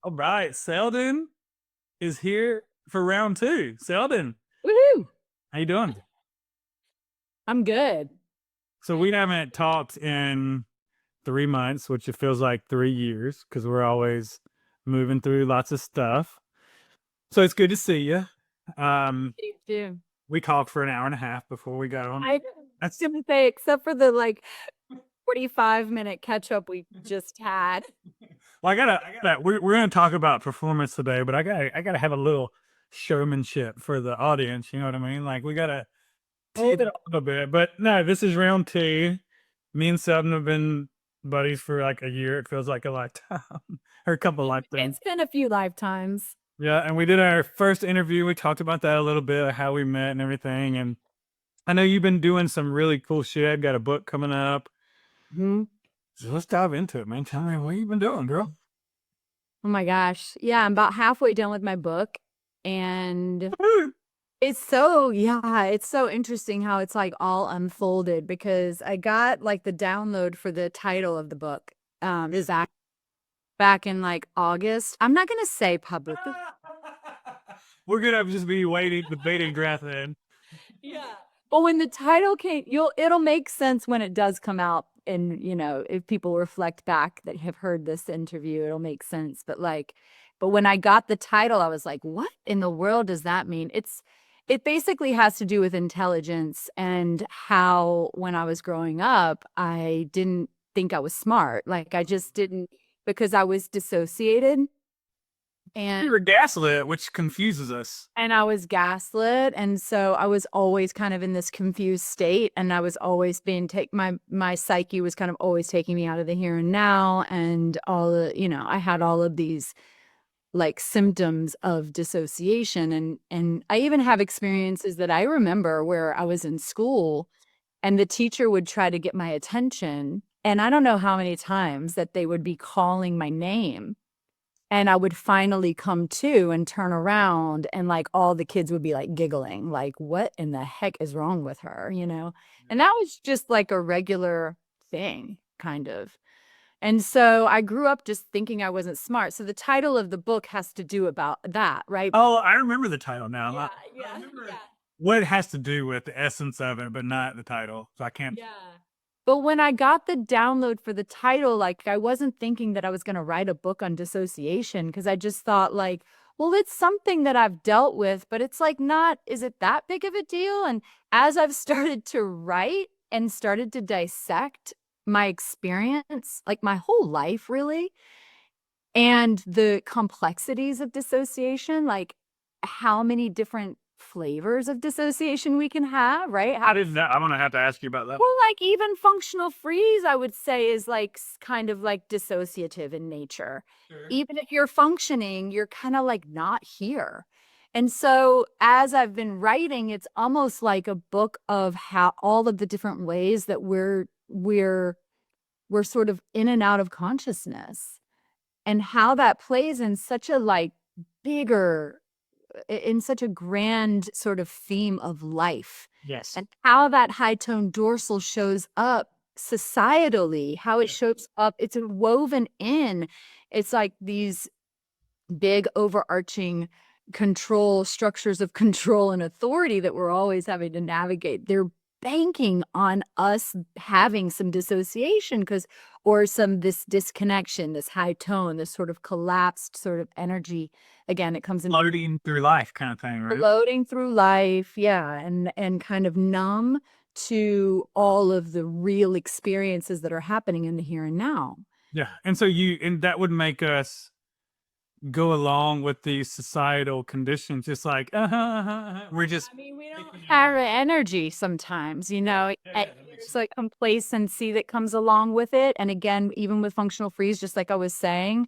All right, Selden is here for round two. Selden, Woohoo! how you doing? I'm good. So we haven't talked in 3 months, which it feels like 3 years because we're always moving through lots of stuff. So it's good to see you. Um, You too. we talked for an hour and a half before we got on. I was That's gonna say, except for the 45-minute catch up we just had. well, I gotta. We're gonna talk about performance today, but I gotta have a little showmanship for the audience. You know what I mean? Like we gotta hold it a little bit. But no, this is round two. Me and Seven have been buddies for like a year. It feels like a lifetime or a couple lifetimes. It's been a few lifetimes. Yeah, and we did our first interview. We talked about that a little bit, how we met and everything. And I know you've been doing some really cool shit. I've got a book coming up. Hmm. So let's dive into it, man. Tell me what you've been doing, girl. Oh my gosh. Yeah, I'm about halfway done with my book. And it's so interesting how it's like all unfolded because I got like the download for the title of the book Is back in like August. I'm not gonna say publicly. we're gonna just be waiting, the bated breath in. Yeah. But when the title came, it'll make sense when it does come out. And, if people reflect back that have heard this interview, it'll make sense. But when I got the title, I was like, what in the world does that mean? It basically has to do with intelligence and how when I was growing up, I didn't think I was smart. Like I just didn't because I was dissociated. We And were gaslit, which confuses us. And I was gaslit, and so I was always kind of in this confused state, and I was always being my psyche was kind of always taking me out of the here and now, and I had all of these like symptoms of dissociation, and I even have experiences that I remember where I was in school, and the teacher would try to get my attention, and I don't know how many times that they would be calling my name and I would finally come to and turn around and like all the kids would be like giggling, like, what in the heck is wrong with her, you know? And that was just like a regular thing, kind of. And so I grew up just thinking I wasn't smart. So the title of the book has to do about that, right? Oh, I remember the title now. Yeah, I yeah, remember yeah. what it has to do with the essence of it, but not the title. So I can't. Yeah. But when I got the download for the title, like I wasn't thinking that I was going to write a book on dissociation because I just thought like, well, it's something that I've dealt with, but it's like not, is it that big of a deal? And as I've started to write and started to dissect my experience, like my whole life really, and the complexities of dissociation, like how many different flavors of dissociation we can have, right? How did that? I'm gonna have to ask you about that. Well, like even functional freeze, I would say is like kind of like dissociative in nature. Sure. Even if you're functioning, you're kind of like not here. And so as I've been writing, it's almost like a book of how all of the different ways that we're sort of in and out of consciousness and how that plays in such a like bigger in such a grand sort of theme of life Yes. and how that high tone dorsal shows up societally, how it shows up, it's woven in. It's like these big overarching control structures of control and authority that we're always having to navigate. They're banking on us having some dissociation or some this disconnection, this high tone, this sort of collapsed sort of energy. Again, it comes in Floating through life kind of thing, right? floating through life, yeah, and kind of numb to all of the real experiences that are happening in the here and now. Yeah. And that would make us go along with the societal conditions, just like, we're just I mean, we don't picking have out. energy sometimes, Yeah, and yeah, that makes there's sense. like complacency that comes along with it. And again, even with functional freeze, just like I was saying,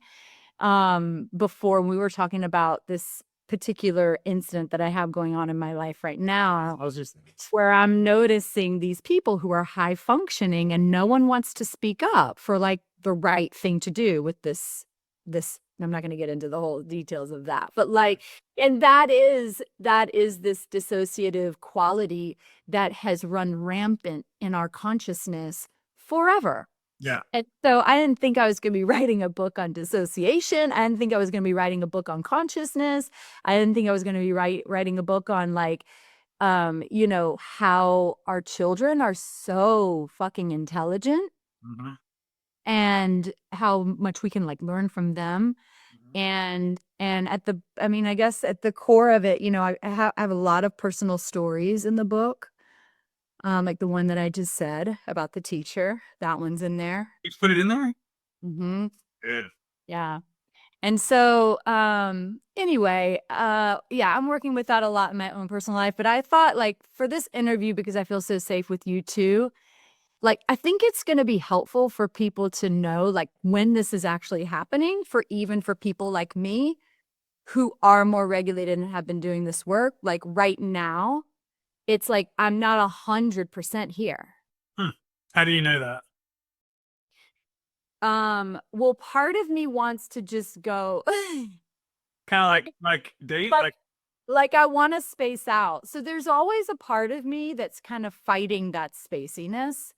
before we were talking about this particular incident that I have going on in my life right now, I was just where I'm noticing these people who are high functioning and no one wants to speak up for like the right thing to do with this I'm not going to get into the whole details of that, but like, and that is this dissociative quality that has run rampant in our consciousness forever. Yeah. And so I didn't think I was going to be writing a book on dissociation. I didn't think I was going to be writing a book on consciousness. I didn't think I was going to be writing a book on like, you know, how our children are so fucking intelligent Mm-hmm. and how much we can like learn from them. And at the, I mean, I guess at the core of it, you know, I have a lot of personal stories in the book. Like the one that I just said about the teacher, that one's in there. You put it in there? Mm-hmm. Good. Yeah. And so, anyway, yeah, I'm working with that a lot in my own personal life, but I thought like for this interview, because I feel so safe with you too, like, I think it's going to be helpful for people to know like when this is actually happening for even for people like me who are more regulated and have been doing this work. Like right now, it's like, I'm not 100% here. How do you know that? Well, part of me wants to just go, Kind of like date, but like I want to space out. So there's always a part of me that's kind of fighting that spaciness.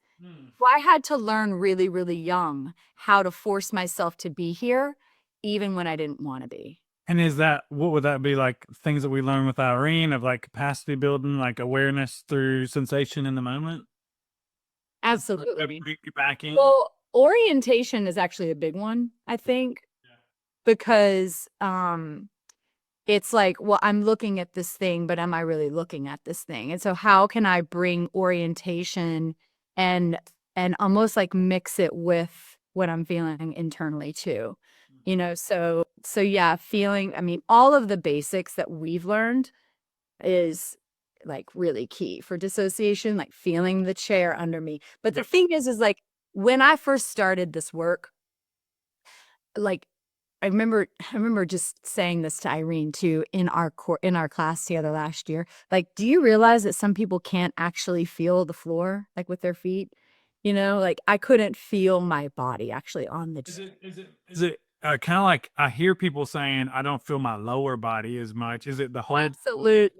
So I had to learn really, really young how to force myself to be here, even when I didn't want to be. And is that, what would that be, like things that we learn with Irene of like capacity building, like awareness through sensation in the moment? Absolutely. Bring you back in. Well, orientation is actually a big one, I think, because it's like, well, I'm looking at this thing, but am I really looking at this thing? And so how can I bring orientation and almost like mix it with what I'm feeling internally too? You know, so yeah, feeling, I mean, all of the basics that we've learned is like really key for dissociation, like feeling the chair under me. But the thing is like when I first started this work, like I remember just saying this to Irene too in our class together last year. Like, do you realize that some people can't actually feel the floor like with their feet? You know, like I couldn't feel my body actually on the Is it kind of like I hear people saying I don't feel my lower body as much? Is it the whole? Absolutely.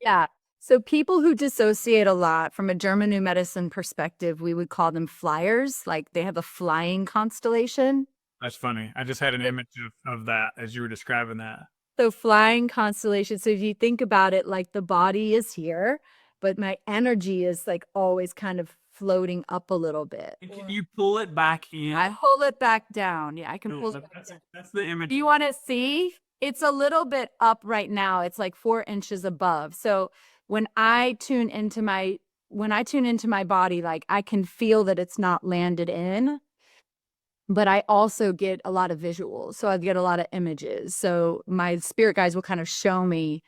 Yeah. So people who dissociate a lot from a German New Medicine perspective, we would call them flyers. Like they have a flying constellation. That's funny. I just had an image of that as you were describing that. So flying constellation. So if you think about it, like the body is here, but my energy is like always kind of floating up a little bit. And can you pull it back in? I pull it back down. Yeah, I can pull it back down. That's the image. Do you want to see? It's a little bit up right now. It's like 4 inches above. So when I tune into my body, like I can feel that it's not landed in, but I also get a lot of visuals. So I get a lot of images. So my spirit guides will kind of show me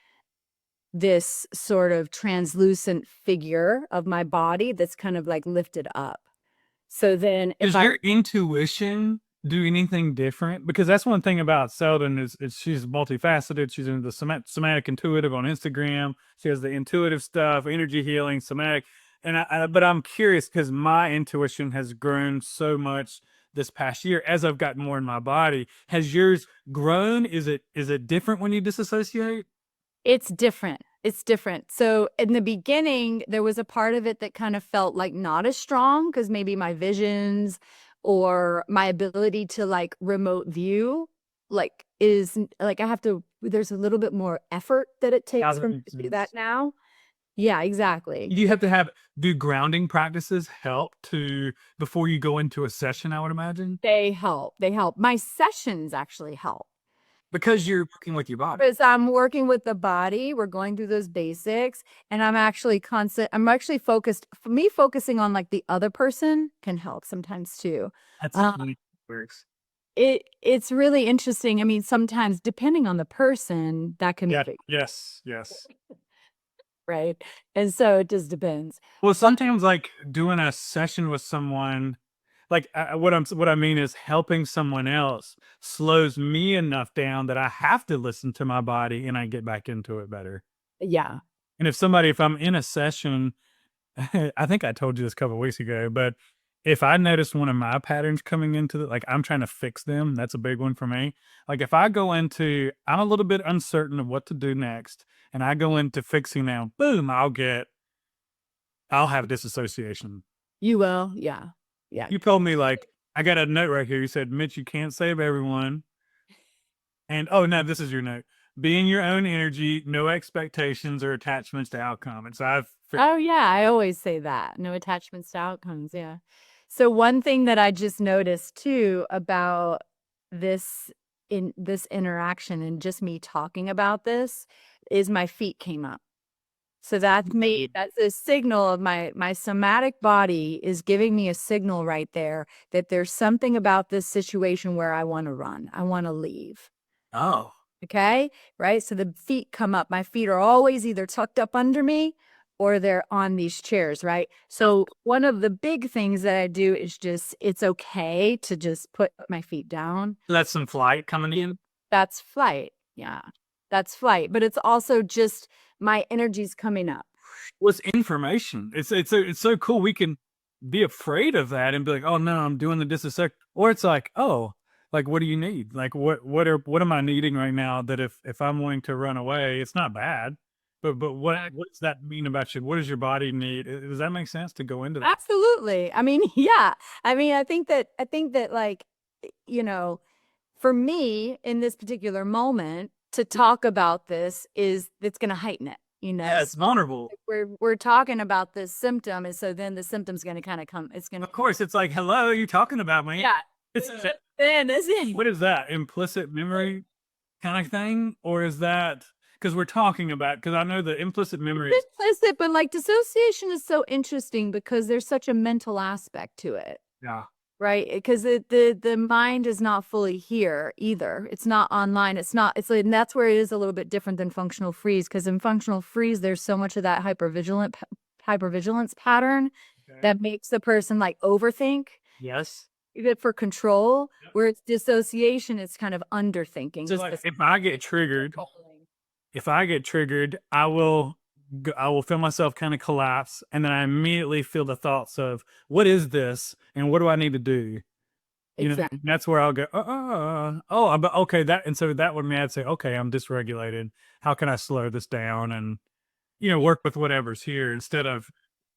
this sort of translucent figure of my body that's kind of like lifted up. So then if Does your intuition do anything different? Because that's one thing about Selden is she's multifaceted. She's into the somatic intuitive on Instagram. She has the intuitive stuff, energy healing, somatic. And but I'm curious because my intuition has grown so much this past year as I've gotten more in my body. Has yours grown? Is it different when you disassociate? It's different. It's different. So in the beginning, there was a part of it that kind of felt like not as strong because maybe my visions or my ability to like remote view like is like I have to, there's a little bit more effort that it takes for me to do that now. Yeah, exactly. You have to do grounding practices help to before you go into a session, I would imagine? They help. They help. My sessions actually help. Because you're working with your body. Because I'm working with the body, we're going through those basics, and I'm actually focused. For me, focusing on like the other person can help sometimes too. That's how it works. It's really interesting. I mean, sometimes depending on the person, that can Yeah. be Yes. right, and so it just depends. Well, sometimes like doing a session with someone, like what I mean is helping someone else slows me enough down that I have to listen to my body and I get back into it better. Yeah, And if I'm in a session, I think I told you this a couple of weeks ago, but if I notice one of my patterns coming into the, like I'm trying to fix them, that's a big one for me. Like if I go into, I'm a little bit uncertain of what to do next, and I go into fixing now, boom, I'll have disassociation. you will. Yeah. Yeah. You told me, like, I got a note right here. You said, Mitch, you can't save everyone. And oh no, this is your note. Be in your own energy, no expectations or attachments to outcome. And so Oh yeah, I always say that. No attachments to outcomes. Yeah. So one thing that I just noticed too about this this interaction and just me talking about this is my feet came up. So that's a signal of my somatic body is giving me a signal right there that there's something about this situation where I want to run. I want to leave. oh, Okay. Right. So the feet come up. My feet are always either tucked up under me or they're on these chairs. Right. So one of the big things that I do is just, it's okay to just put my feet down. that's some flight coming in. That's flight. Yeah. That's flight. But it's also just my energy's coming up. Was information. It's so cool. We can be afraid of that and be like, oh no, I'm doing the dissociation. Or it's like, oh, like what do you need? Like what am I needing right now that if I'm wanting to run away, it's not bad. But what does that mean about you? What does your body need? Does that make sense to go into that? Absolutely. I mean, yeah. I mean, I think that like, you know, for me in this particular moment to talk about this is it's going to heighten it, you know. Yeah, it's vulnerable. We're talking about this symptom, and so then the symptom's going to kind of come. It's going to, Of course, it's like, hello, you talking about me? yeah. It's Then is it? what is that? Implicit memory kind of thing, or is that because we're talking about? Because I know the implicit memory is Implicit, but like dissociation is so interesting because there's such a mental aspect to it. yeah. Right, because the mind is not fully here either. It's not online. It's not. It's like, and that's where it is a little bit different than functional freeze. Because in functional freeze, there's so much of that hypervigilance pattern that makes the person like overthink. Yes. Good for control. Where it's dissociation, it's kind of underthinking. So like, if I get triggered, I will feel myself kind of collapse, and then I immediately feel the thoughts of what is this and what do I need to do? You Exactly. know, that's where I'll go, oh, but okay, and so that would mean I'd say, okay, I'm dysregulated. How can I slow this down and work with whatever's here instead of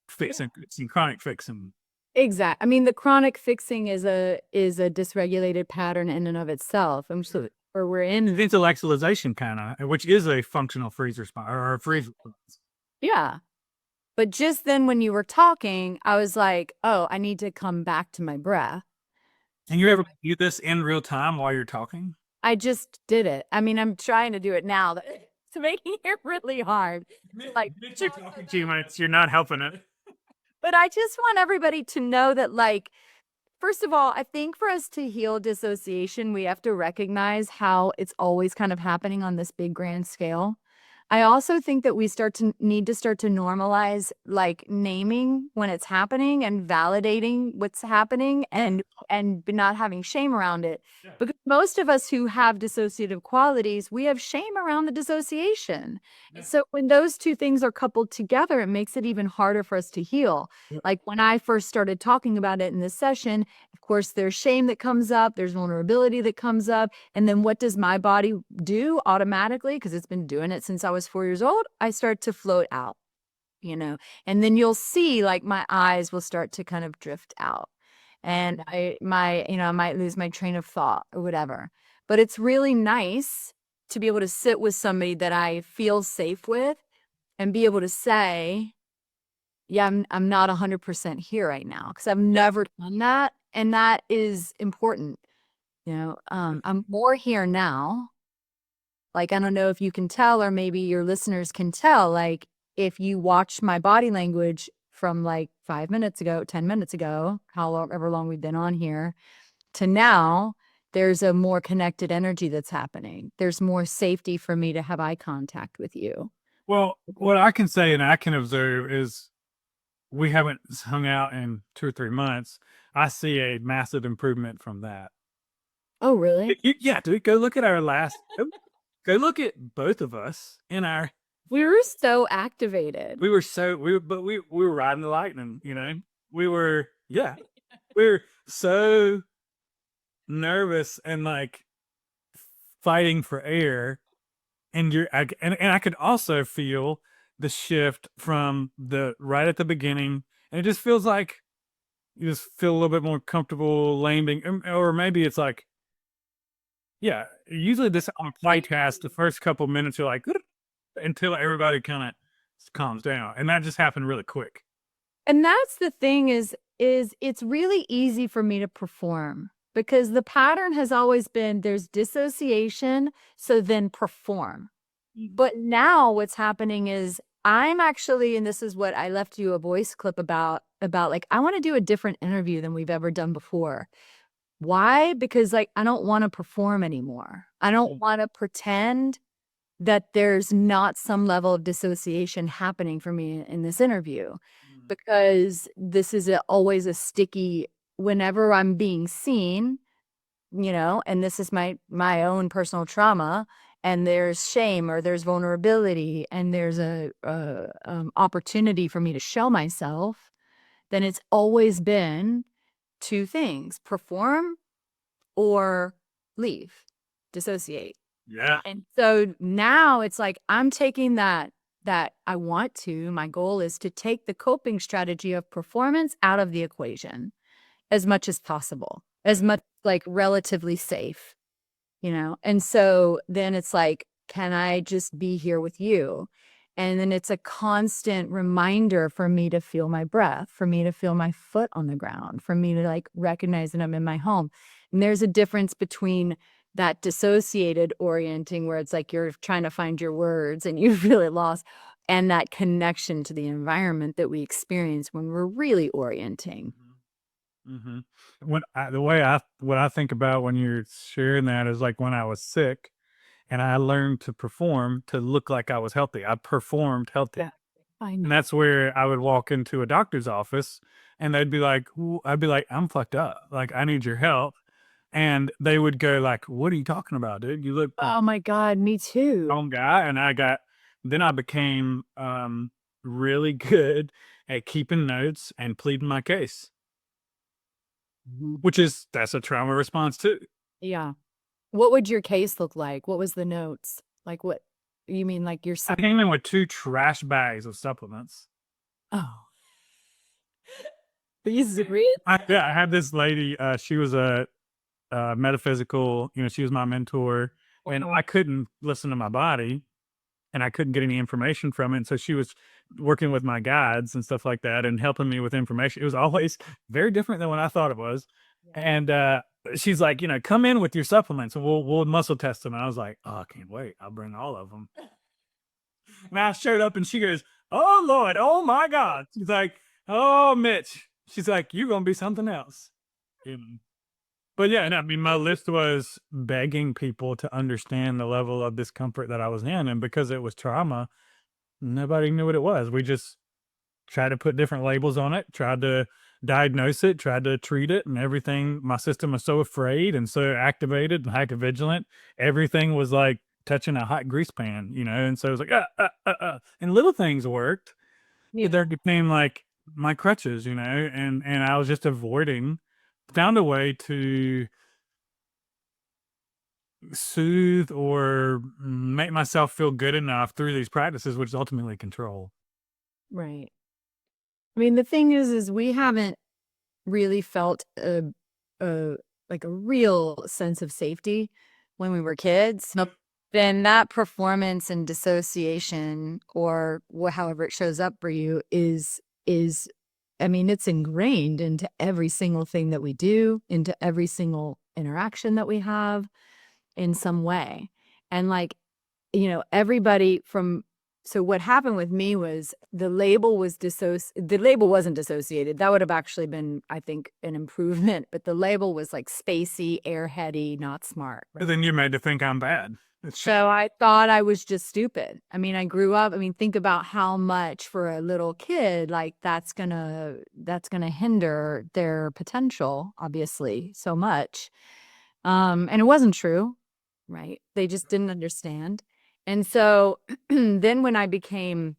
fixing some chronic fixing. Exactly. I mean, the chronic fixing is a dysregulated pattern in and of itself. I'm so or we're in Intellectualization kind of, which is a functional freeze response or a freeze response. yeah. But just then when you were talking, I was like, oh, I need to come back to my breath. And you ever do this in real time while you're talking? I just did it. I mean, I'm trying to do it now. It's making it really hard. Like, you're talking to you, you're not helping it. but I just want everybody to know that, like, first of all, I think for us to heal dissociation, we have to recognize how it's always kind of happening on this big grand scale. I also think that we need to start to normalize like naming when it's happening and validating what's happening and not having shame around it. Yeah. Because most of us who have dissociative qualities, we have shame around the dissociation. Yeah. So when those two things are coupled together, it makes it even harder for us to heal. Yeah. Like when I first started talking about it in this session, of course, there's shame that comes up, there's vulnerability that comes up. And then what does my body do automatically? Because it's been doing it since I was 4 years old. I start to float out, and then you'll see like my eyes will start to kind of drift out and I might lose my train of thought or whatever. But it's really nice to be able to sit with somebody that I feel safe with and be able to say, yeah, I'm not 100% here right now because I've never done that. And that is important. I'm more here now. Like, I don't know if you can tell, or maybe your listeners can tell, like, if you watch my body language from like 5 minutes ago, 10 minutes ago, however long we've been on here, to now, there's a more connected energy that's happening. There's more safety for me to have eye contact with you. Well, what I can say and I can observe is we haven't hung out in 2 or 3 months. I see a massive improvement from that. Oh, really? Yeah, dude, go look at our last. Go look at both of us in our. We were so activated. We were riding the lightning. We were we were so nervous and like fighting for air, and I could also feel the shift from the right at the beginning, and it just feels like you just feel a little bit more comfortable landing, or maybe it's like, yeah, usually this on podcast, the first couple minutes you're like until everybody kind of calms down, and that just happened really quick. And that's the thing is it's really easy for me to perform because the pattern has always been there's dissociation, so then perform. But now what's happening is I'm actually, and this is what I left you a voice clip about like, I want to do a different interview than we've ever done before. Why? Because like, I don't want to perform anymore. I don't want to pretend that there's not some level of dissociation happening for me in this interview, because this is always a sticky, whenever I'm being seen, and this is my own personal trauma, and there's shame or there's vulnerability and there's a opportunity for me to show myself, then it's always been two things: perform or leave, dissociate. Yeah. And so now it's like I'm taking that my goal is to take the coping strategy of performance out of the equation as much as possible, as much like relatively safe, And so then it's like, can I just be here with you? And then it's a constant reminder for me to feel my breath, for me to feel my foot on the ground, for me to like recognize that I'm in my home. And there's a difference between that dissociated orienting where it's like you're trying to find your words and you're really lost, and that connection to the environment that we experience when we're really orienting. Mm-hmm. What I think about when you're sharing that is like when I was sick and I learned to perform to look like I was healthy. I performed healthy. Yeah, I And know. that's where I would walk into a doctor's office and they'd be like, I'd be like, I'm fucked up. Like, I need your help. And they would go like, what are you talking about, dude? You look like Oh my God, me a too. strong guy. And then I became really good at keeping notes and pleading my case, that's a trauma response too. Yeah. What would your case look like? What was the notes? Like what you mean like your I came in with 2 trash bags of supplements. Oh. These real? I had this lady, she was a metaphysical, she was my mentor, and I couldn't listen to my body and I couldn't get any information from it. And so she was working with my guides and stuff like that and helping me with information. It was always very different than what I thought it was. And she's like, come in with your supplements and we'll muscle test them. And I was like, oh, I can't wait. I'll bring all of them. And I showed up and she goes, oh Lord, oh my God. She's like, oh Mitch. She's like, you're gonna be something else. But yeah, and I mean, my list was begging people to understand the level of discomfort that I was in. And because it was trauma, nobody knew what it was. We just tried to put different labels on it, tried to diagnose it, tried to treat it, and everything. My system was so afraid and so activated and hypervigilant. Everything was like touching a hot grease pan, And so it was like, and little things worked. Yeah. There became like my crutches, and I was just found a way to soothe or make myself feel good enough through these practices, which is ultimately control. Right. I mean, the thing is we haven't really felt a like a real sense of safety when we were kids. Nope. Then that performance and dissociation, or however it shows up for you, is I mean, it's ingrained into every single thing that we do, into every single interaction that we have in some way. And like, everybody from, so what happened with me was the label wasn't dissociated. That would have actually been, I think, an improvement, but the label was like spacey, airheady, not smart. Right? Then you're made to think I'm bad. So I thought I was just stupid. I mean, I grew up, think about how much for a little kid, like that's gonna hinder their potential, obviously, so much. And it wasn't true, right? They just didn't understand. And so then when I became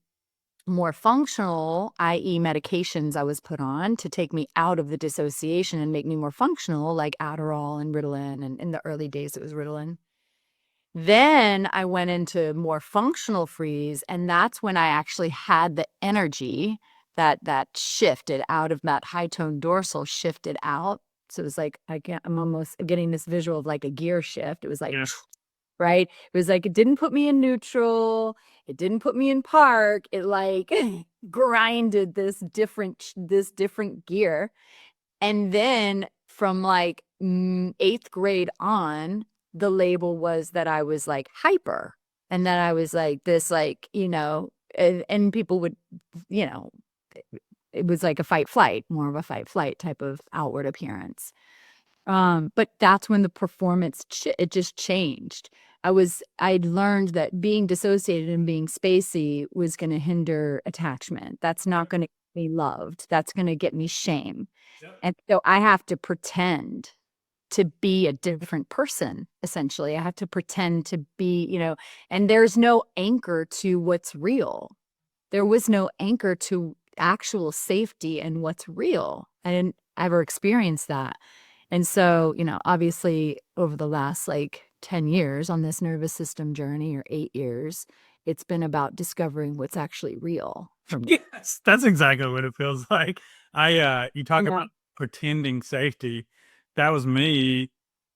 more functional, i.e. medications I was put on to take me out of the dissociation and make me more functional, like Adderall and Ritalin, and in the early days it was Ritalin. Then I went into more functional freeze, and that's when I actually had the energy that shifted out of that high tone dorsal, shifted out. So it was like, I'm almost getting this visual of like a gear shift. It was like, Yeah. right? It was like, it didn't put me in neutral. It didn't put me in park. It like grinded this different gear. And then from like 8th grade on, the label was that I was like hyper, and that I was like this, like, and people would, you know, it was like a fight flight, more of a fight flight type of outward appearance. But that's when the performance, it just changed. I'd learned that being dissociated and being spacey was going to hinder attachment. That's not going to get me loved. That's going to get me shame. Yep. And so I have to pretend to be a different person, essentially. I have to pretend to be, and there's no anchor to what's real. There was no anchor to actual safety and what's real. I didn't ever experience that. And so, obviously over the last like 10 years on this nervous system journey, or 8 years, it's been about discovering what's actually real for me. Yes, that's exactly what it feels like. You talk about pretending safety. That was me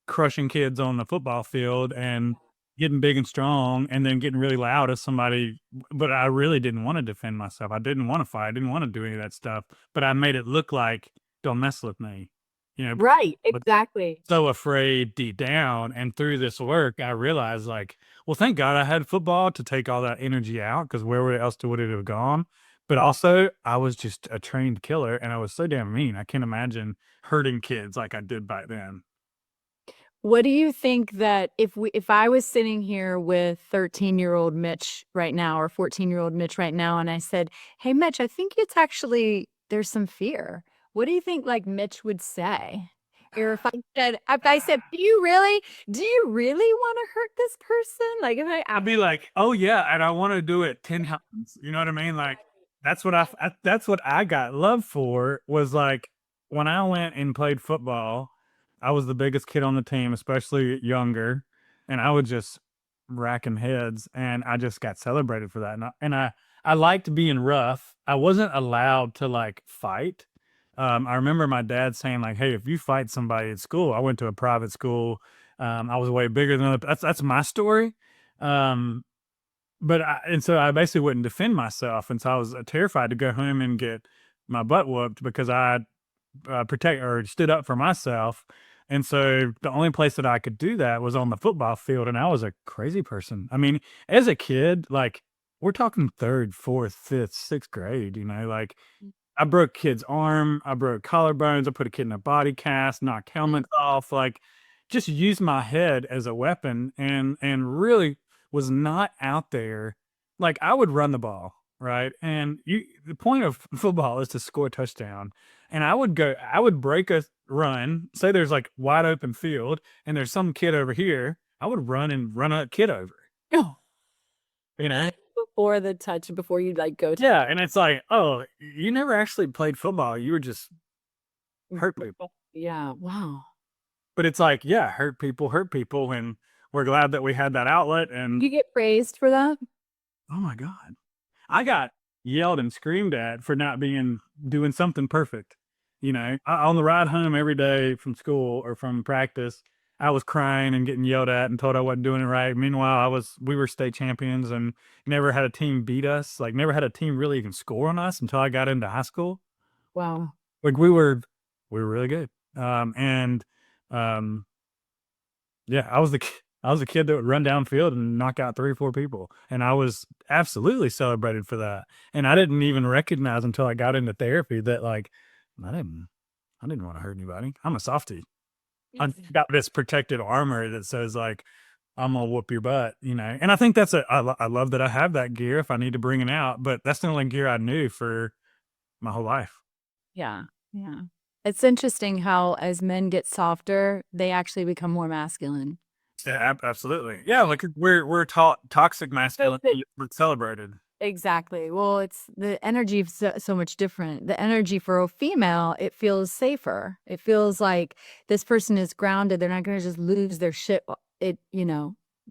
crushing kids on the football field and getting big and strong and then getting really loud as somebody, but I really didn't want to defend myself. I didn't want to fight. I didn't want to do any of that stuff, but I made it look like, don't mess with me, Right, but exactly. so afraid deep down. And through this work, I realized, like, well, thank God I had football to take all that energy out, because where else would it have gone? But also, I was just a trained killer, and I was so damn mean. I can't imagine hurting kids like I did back then. What do you think that if I was sitting here with 13-year-old Mitch right now, or 14-year-old Mitch right now, and I said, "Hey Mitch, I think it's actually there's some fear." What do you think like Mitch would say? Or if I said, do you really want to hurt this person? Like if I'd be like, "Oh yeah, and I want to do it 10 times." You know what I mean? Like that's what I got love for, was like when I went and played football, I was the biggest kid on the team, especially younger, and I was just racking heads, and I just got celebrated for that. And I liked being rough. I wasn't allowed to like fight. I remember my dad saying like, "Hey, if you fight somebody at school," I went to a private school. I was way bigger than other. That's my story. Um, and so I basically wouldn't defend myself, and so I was terrified to go home and get my butt whooped because I protect or stood up for myself. And so the only place that I could do that was on the football field, and I was a crazy person. I mean, as a kid, like we're talking third, fourth, fifth, sixth grade, like I broke kid's arm, I broke collarbones, I put a kid in a body cast, knocked helmets off, like just used my head as a weapon, and really was not out there. Like I would run the ball, right? And the point of football is to score a touchdown. And I would break a run, say there's like wide open field and there's some kid over here, I would run and run a kid over. Oh, You know? before the touch, before you like go to Yeah, and it's like, oh, you never actually played football. You were just hurt people. Yeah, wow. But it's like, yeah, hurt people, and we're glad that we had that outlet. And You get praised for that? oh my God, I got yelled and screamed at for not doing something perfect. On the ride home every day from school or from practice, I was crying and getting yelled at and told I wasn't doing it right. Meanwhile, we were state champions and never had a team beat us. Like never had a team really even score on us until I got into high school. Wow. Like we were really good. And um, yeah, I was a kid that would run downfield and knock out 3 or 4 people, and I was absolutely celebrated for that. And I didn't even recognize until I got into therapy that like I didn't I didn't want to hurt anybody. I'm a softie. I got this protected armor that says like I'm gonna whoop your butt, And I think I love that I have that gear if I need to bring it out, but that's the only gear I knew for my whole life. Yeah. Yeah. It's interesting how as men get softer, they actually become more masculine. Yeah, absolutely. Yeah, like we're taught toxic masculinity, we're celebrated. Exactly. Well, it's the energy is so much different. The energy for a female, it feels safer. It feels like this person is grounded. They're not going to just lose their shit.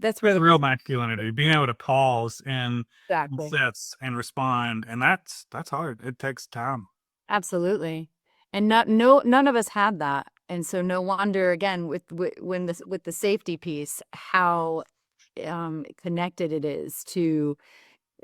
That's It's really real masculinity, being able to pause and exactly. sets and respond, and that's hard. It takes time. Absolutely. And none of us had that. And so no wonder again with the safety piece, how connected it is to,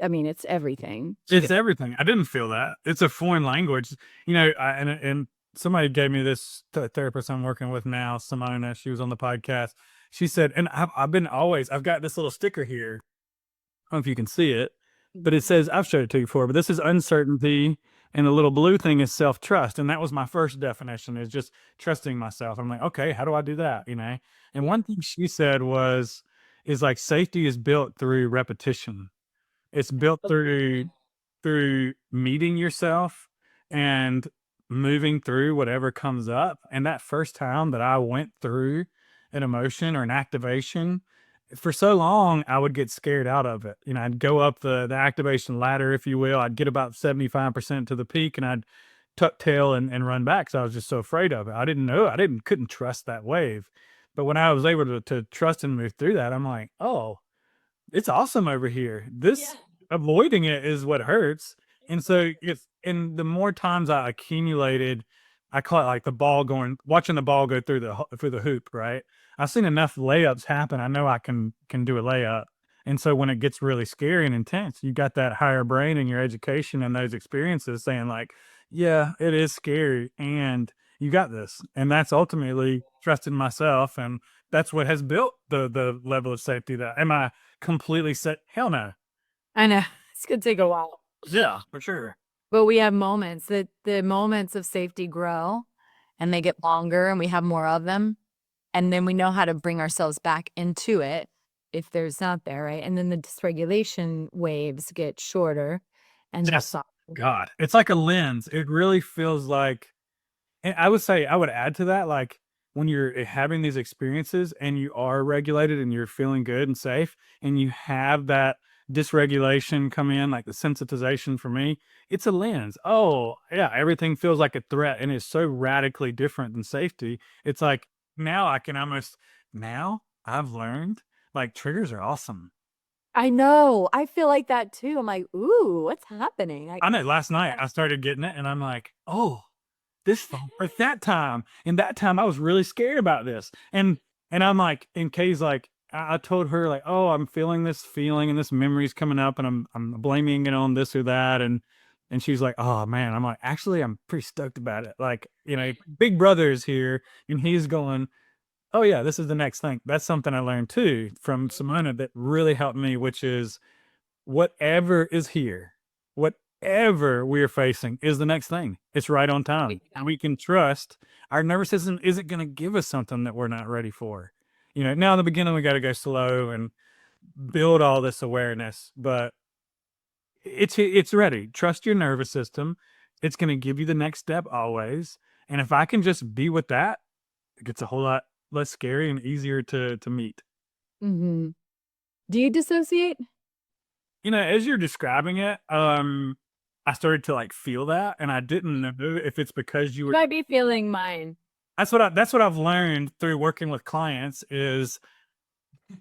I mean, it's everything. It's everything. I didn't feel that. It's a foreign language, and somebody gave me this therapist I'm working with now, Simona. She was on the podcast. She said, and I've got this little sticker here. I don't know if you can see it, but it says, I've showed it to you before, but this is uncertainty. And the little blue thing is self-trust. And that was my first definition, is just trusting myself. I'm like, okay, how do I do that? And one thing she said is like safety is built through repetition. It's built through meeting yourself and moving through whatever comes up. And that first time that I went through an emotion or an activation, for so long I would get scared out of it. I'd go up the activation ladder, if you will. I'd get about 75% to the peak, and I'd tuck tail and run back because I was just so afraid of it. I didn't know. Couldn't trust that wave. But when I was able to trust and move through that, I'm like, oh, it's awesome over here. This avoiding it is what hurts. And so and the more times I accumulated, I call it like watching the ball go through the hoop, right? I've seen enough layups happen. I know I can do a layup. And so when it gets really scary and intense, you got that higher brain in your education and those experiences saying like, yeah, it is scary and you got this. And that's ultimately trusting myself. And that's what has built the level of safety. That am I completely set? Hell no. I know it's gonna take a while, Yeah, for sure. but we have moments that the moments of safety grow and they get longer and we have more of them. And then we know how to bring ourselves back into it if there's not there, right? And then the dysregulation waves get shorter and they'll Yes. stop. God, it's like a lens. It really feels like, and I would say I would add to that, like when you're having these experiences and you are regulated and you're feeling good and safe, and you have that dysregulation come in, like the sensitization for me, it's a lens. Oh, yeah, everything feels like a threat and it's so radically different than safety. It's like now I've learned like triggers are awesome. I know. I feel like that too. I'm like, ooh, what's happening? I know last night I started getting it and I'm like, oh, this phone or that time. And that time I was really scared about this. And I'm like, and Kay's like, I told her like, oh, I'm feeling this feeling and this memory's coming up and I'm blaming it on this or that. And she's like, oh man. I'm like, actually, I'm pretty stoked about it. Like, Big Brother is here and he's going, oh yeah, this is the next thing. That's something I learned too from Simona that really helped me, which is whatever is here, whatever we're facing is the next thing. It's right on time. And we can trust our nervous system isn't going to give us something that we're not ready for. Now in the beginning, we got to go slow and build all this awareness, but it's ready. Trust your nervous system. It's going to give you the next step always. And if I can just be with that, it gets a whole lot less scary and easier to meet. Mm-hmm. Do you dissociate? As you're describing it, I started to like feel that, and I didn't know if it's because you You were. might be feeling mine. That's what I've learned through working with clients is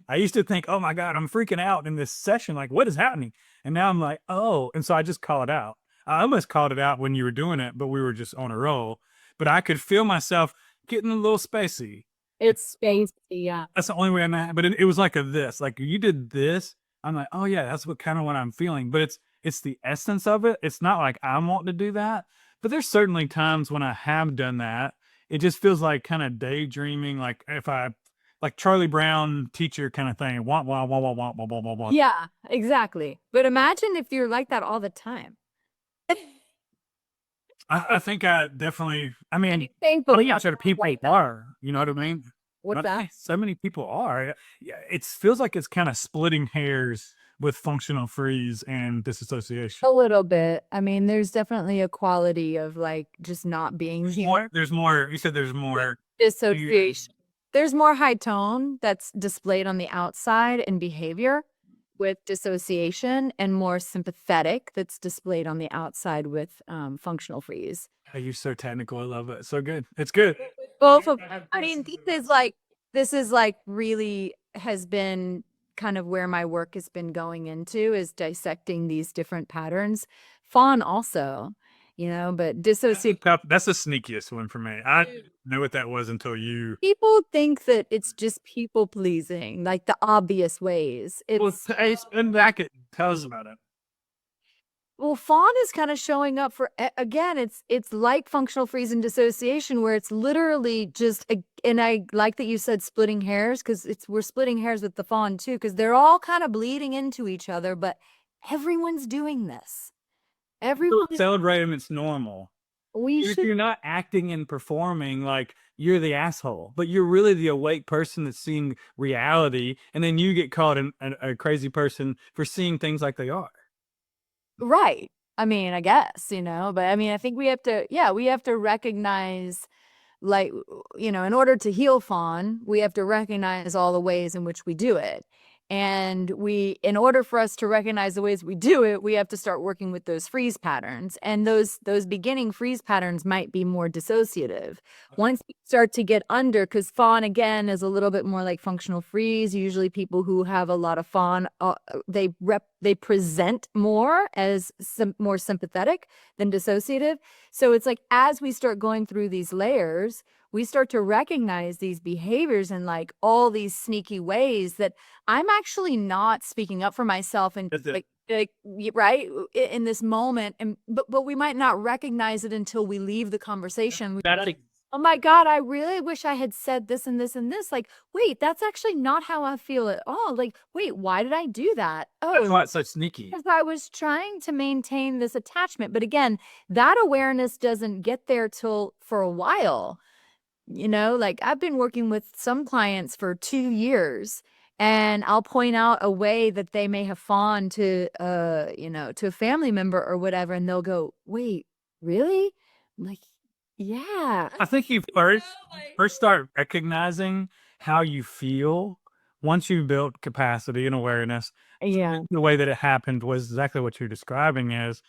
I used to think, oh my God, I'm freaking out in this session. Like, what is happening? And now I'm like, oh, and so I just call it out. I almost called it out when you were doing it, but we were just on a roll. But I could feel myself getting a little spacey. It's spacey, yeah. That's the only way I know. But it was like this. Like you did this. I'm like, oh yeah, that's what I'm feeling. But it's the essence of it. It's not like I'm wanting to do that. But there's certainly times when I have done that. It just feels like kind of daydreaming, like if I like Charlie Brown teacher kind of thing. Wah wah wah wah wah wah wah wah wah. Yeah, exactly. But imagine if you're like that all the time. I think I definitely. I mean, Thankful. yeah, sure people are. You know what I mean? What's that? So many people are. Yeah, it feels like it's kind of splitting hairs with functional freeze and disassociation. A little bit. I mean, there's definitely a quality of like just not being here. There's more. You said there's more. Dissociation. There's more high tone that's displayed on the outside in behavior with dissociation, and more sympathetic that's displayed on the outside with functional freeze. Hey, you're so technical. I love it. So good. It's good. Both of, I mean, this is like really has been kind of where my work has been going into, is dissecting these different patterns. Fawn also, but dissociate. That's the sneakiest one for me. I didn't know what that was until you. People think that it's just people pleasing, like the obvious ways. And back it. Tell us about it. Well, fawn is kind of showing up for, again, it's like functional freeze and dissociation, where it's literally just and I like that you said splitting hairs, because we're splitting hairs with the fawn too, because they're all kind of bleeding into each other, but everyone's doing this. Everyone. Celebrate them. It's normal. You're not acting and performing like you're the asshole, but you're really the awake person that's seeing reality, and then you get called a crazy person for seeing things like they are. Right. I mean, I guess, but I mean, I think we have to recognize, like, in order to heal fawn, we have to recognize all the ways in which we do it. And in order for us to recognize the ways we do it, we have to start working with those freeze patterns. And those beginning freeze patterns might be more dissociative. Once you start to get under, because fawn, again, is a little bit more like functional freeze. Usually people who have a lot of fawn, they present more as more sympathetic than dissociative. So it's like, as we start going through these layers, we start to recognize these behaviors in like all these sneaky ways that I'm actually not speaking up for myself, and like right in this moment, but we might not recognize it until we leave the conversation. Oh my God, I really wish I had said this and this and this. Like, wait, that's actually not how I feel at all. Like, wait, why did I do that? That's why it's so sneaky. Because I was trying to maintain this attachment. But again, that awareness doesn't get there till for a while. Like, I've been working with some clients for 2 years, and I'll point out a way that they may have fawned to to a family member or whatever, and they'll go, wait, really? I'm like, yeah. I think you first start recognizing how you feel once you build capacity and awareness. Yeah. The way that it happened was exactly what you're describing. Is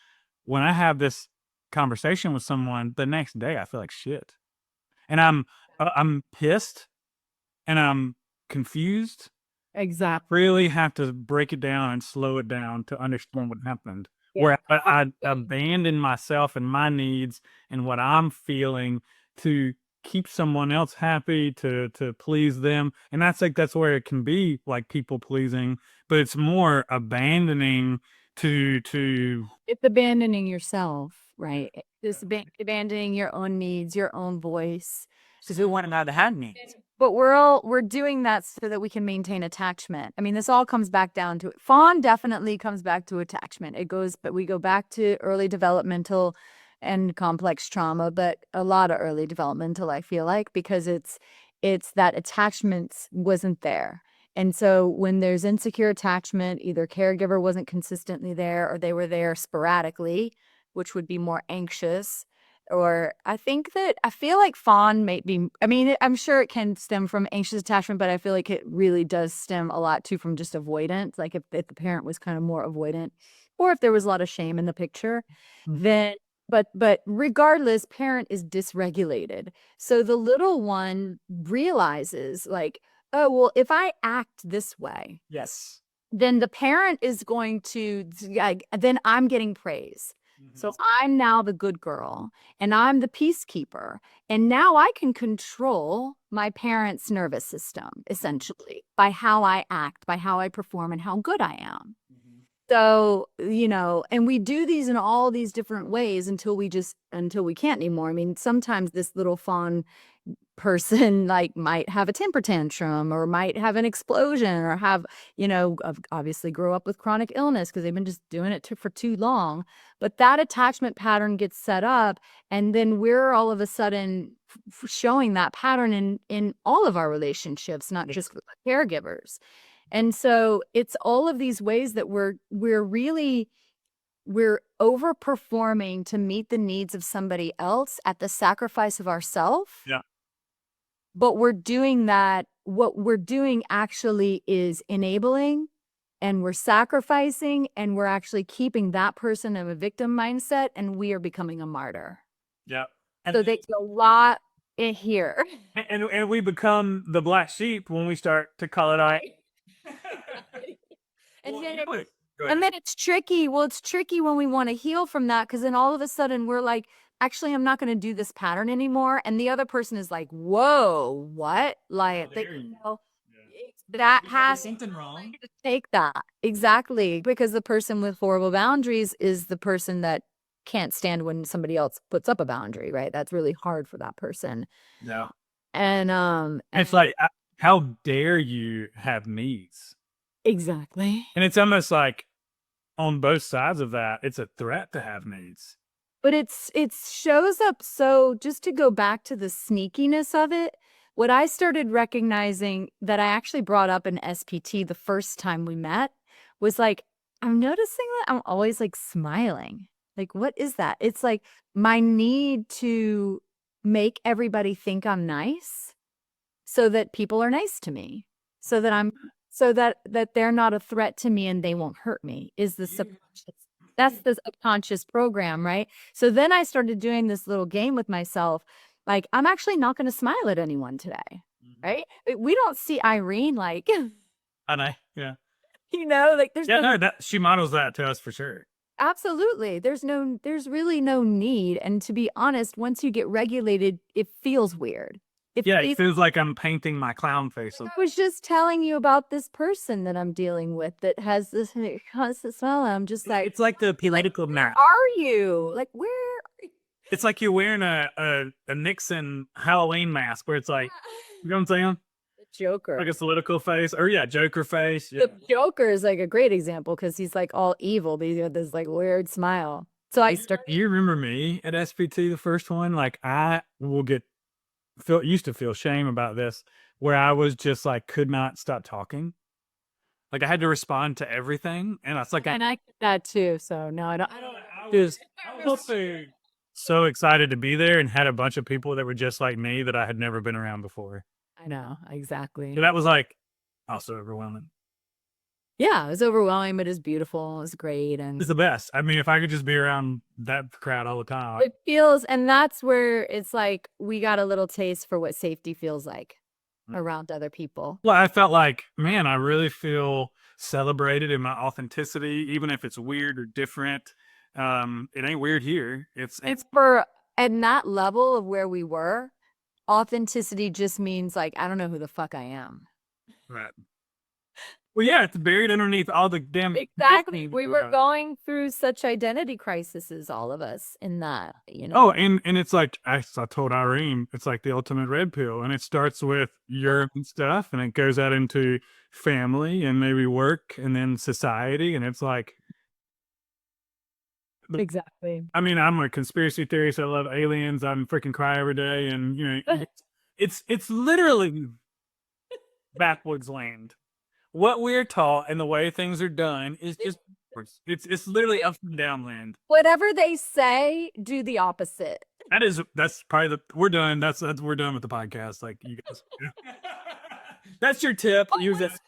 when I have this conversation with someone, the next day I feel like shit, and I'm pissed and I'm confused. Exactly. Really have to break it down and slow it down to understand what happened. Where I abandon myself and my needs and what I'm feeling to keep someone else happy, to please them. And I think that's where it can be like people pleasing, but it's more abandoning to It's abandoning yourself, right? It's abandoning your own needs, your own voice. because we want to know the hand needs. But we're doing that so that we can maintain attachment. I mean, this all comes back down to it. Fawn definitely comes back to attachment. But we go back to early developmental and complex trauma, but a lot of early developmental, I feel like, because it's that attachment wasn't there. And so when there's insecure attachment, either caregiver wasn't consistently there or they were there sporadically, which would be more anxious. Or I feel like fawn may be, I mean, I'm sure it can stem from anxious attachment, but I feel like it really does stem a lot too from just avoidance. Like if the parent was kind of more avoidant, or if there was a lot of shame in the picture, then, but regardless, parent is dysregulated. So the little one realizes like, oh, well, if I act this way, Yes. then the parent is going to, then I'm getting praise. So I'm now the good girl and I'm the peacekeeper. And now I can control my parents' nervous system, essentially, by how I act, by how I perform, and how good I am. So, and we do these in all these different ways until we can't anymore. I mean, sometimes this little fawn person like might have a temper tantrum or might have an explosion or have, obviously grow up with chronic illness because they've been just doing it for too long. But that attachment pattern gets set up, and then we're all of a sudden showing that pattern in all of our relationships, not just with caregivers. And so it's all of these ways that we're overperforming to meet the needs of somebody else at the sacrifice of ourselves. Yeah. But we're doing that. What we're doing actually is enabling, and we're sacrificing, and we're actually keeping that person in a victim mindset, and we are becoming a martyr. Yeah. So there's a lot in here. And we become the black sheep when we start to call it out. And Well, then you know what- go And ahead. then it's tricky. Well, it's tricky when we want to heal from that because then all of a sudden we're like, actually, I'm not going to do this pattern anymore. And the other person is like, whoa, what? Like, dare you. that There's has something wrong. to take that. Exactly. Because the person with horrible boundaries is the person that can't stand when somebody else puts up a boundary, right? That's really hard for that person. No. And It's like, how dare you have needs? exactly. And it's almost like on both sides of that, it's a threat to have needs. But it shows up, so just to go back to the sneakiness of it, what I started recognizing that I actually brought up in SPT the first time we met was like, I'm noticing that I'm always like smiling. Like, what is that? It's like my need to make everybody think I'm nice so that people are nice to me, so that they're not a threat to me and they won't hurt me is the subconscious. That's the subconscious program, right? So then I started doing this little game with myself. Like, I'm actually not going to smile at anyone today, right? We don't see Irene like, I know. Yeah. like there's Yeah, no, no, she models that to us for sure. absolutely. There's really no need. And to be honest, once you get regulated, it feels weird. Yeah, it feels like I'm painting my clown face. I was just telling you about this person that I'm dealing with that has this constant smile. And I'm just like, It's like the political map. are you? Like, where are you? It's like you're wearing a Nixon Halloween mask where it's like, you know what I'm saying? The Joker. Like a political face, or Joker face. Yeah. The Joker is like a great example because he's like all evil, but he's got this like weird smile. So I started. You remember me at SPT, the first one? Like I will used to feel shame about this, where I was just like could not stop talking. Like I had to respond to everything, and it's like And I get that too. So no, I don't. just so excited to be there and had a bunch of people that were just like me that I had never been around before. I know exactly. So that was like also overwhelming. Yeah, it was overwhelming, but it's beautiful. It's great, and It's the best. I mean, if I could just be around that crowd all the time. it feels, and that's where it's like we got a little taste for what safety feels like around other people. Well, I felt like, man, I really feel celebrated in my authenticity, even if it's weird or different. It ain't weird here. It's For at that level of where we were, authenticity just means like I don't know who the fuck I am. right. Well, yeah, it's buried underneath all the damn. Exactly. We were going through such identity crises, all of us, in that, Oh, and it's like I told Irene, it's like the ultimate red pill, and it starts with your stuff, and it goes out into family and maybe work, and then society, and it's like. Exactly. I mean, I'm a conspiracy theorist. I love aliens. I'm freaking cry every day, and it's literally backwoods land. What we're taught and the way things are done is just it's literally up and down land. Whatever they say, do the opposite. That's probably we're done. That's we're done with the podcast. Like you guys, that's your tip. Use this.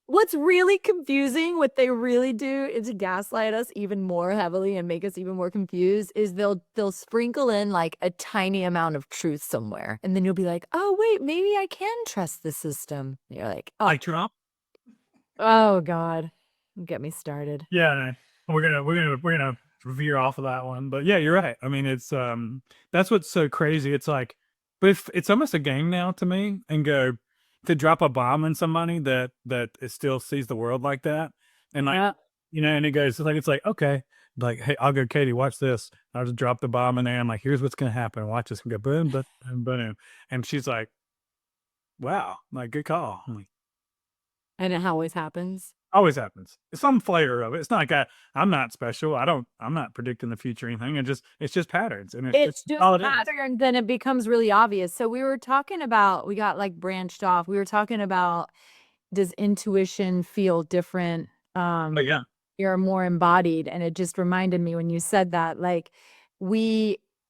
What's really confusing, what they really do is to gaslight us even more heavily and make us even more confused is they'll sprinkle in like a tiny amount of truth somewhere. And then you'll be like, oh, wait, maybe I can trust the system. And you're like, oh, Like Trump. Oh God. Get me started. Yeah, no, we're gonna veer off of that one. But yeah, you're right. I mean, it's that's what's so crazy. It's like, but it's almost a game now to me, and go to drop a bomb on somebody that it still sees the world like that, and like and it goes it's like okay, like hey, I'll go, Katie, watch this. I'll just drop the bomb in there. I'm like, here's what's gonna happen. Watch this and go boom, boom, boom, boom, and she's like, wow, like good call. I'm like, and it always happens. always happens. It's some flavor of it. It's not like I'm not special. I'm not predicting the future or anything. It's just patterns, and It's just pattern, then it becomes really obvious. So we were talking about, we got like branched off. We were talking about, does intuition feel different? But yeah, You're more embodied. And it just reminded me when you said that, like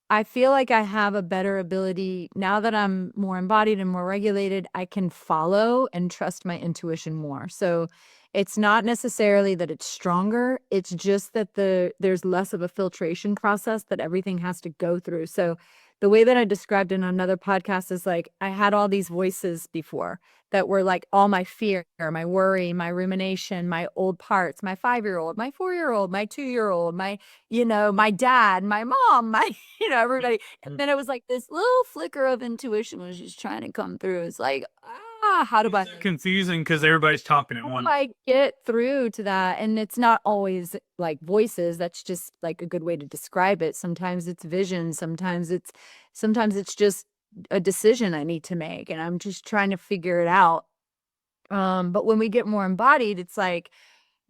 I feel like I have a better ability now that I'm more embodied and more regulated. I can follow and trust my intuition more. So it's not necessarily that it's stronger. It's just that there's less of a filtration process that everything has to go through. So the way that I described in another podcast is like I had all these voices before that were like all my fear, my worry, my rumination, my old parts, my 5-year-old, my 4-year-old, my 2-year-old, my, my dad, my mom, my, everybody. And then it was like this little flicker of intuition was just trying to come through. It's like, how do I confusing because everybody's talking at how once. do I get through to that? And it's not always like voices. That's just like a good way to describe it. Sometimes it's vision. Sometimes it's just a decision I need to make, and I'm just trying to figure it out. But when we get more embodied, it's like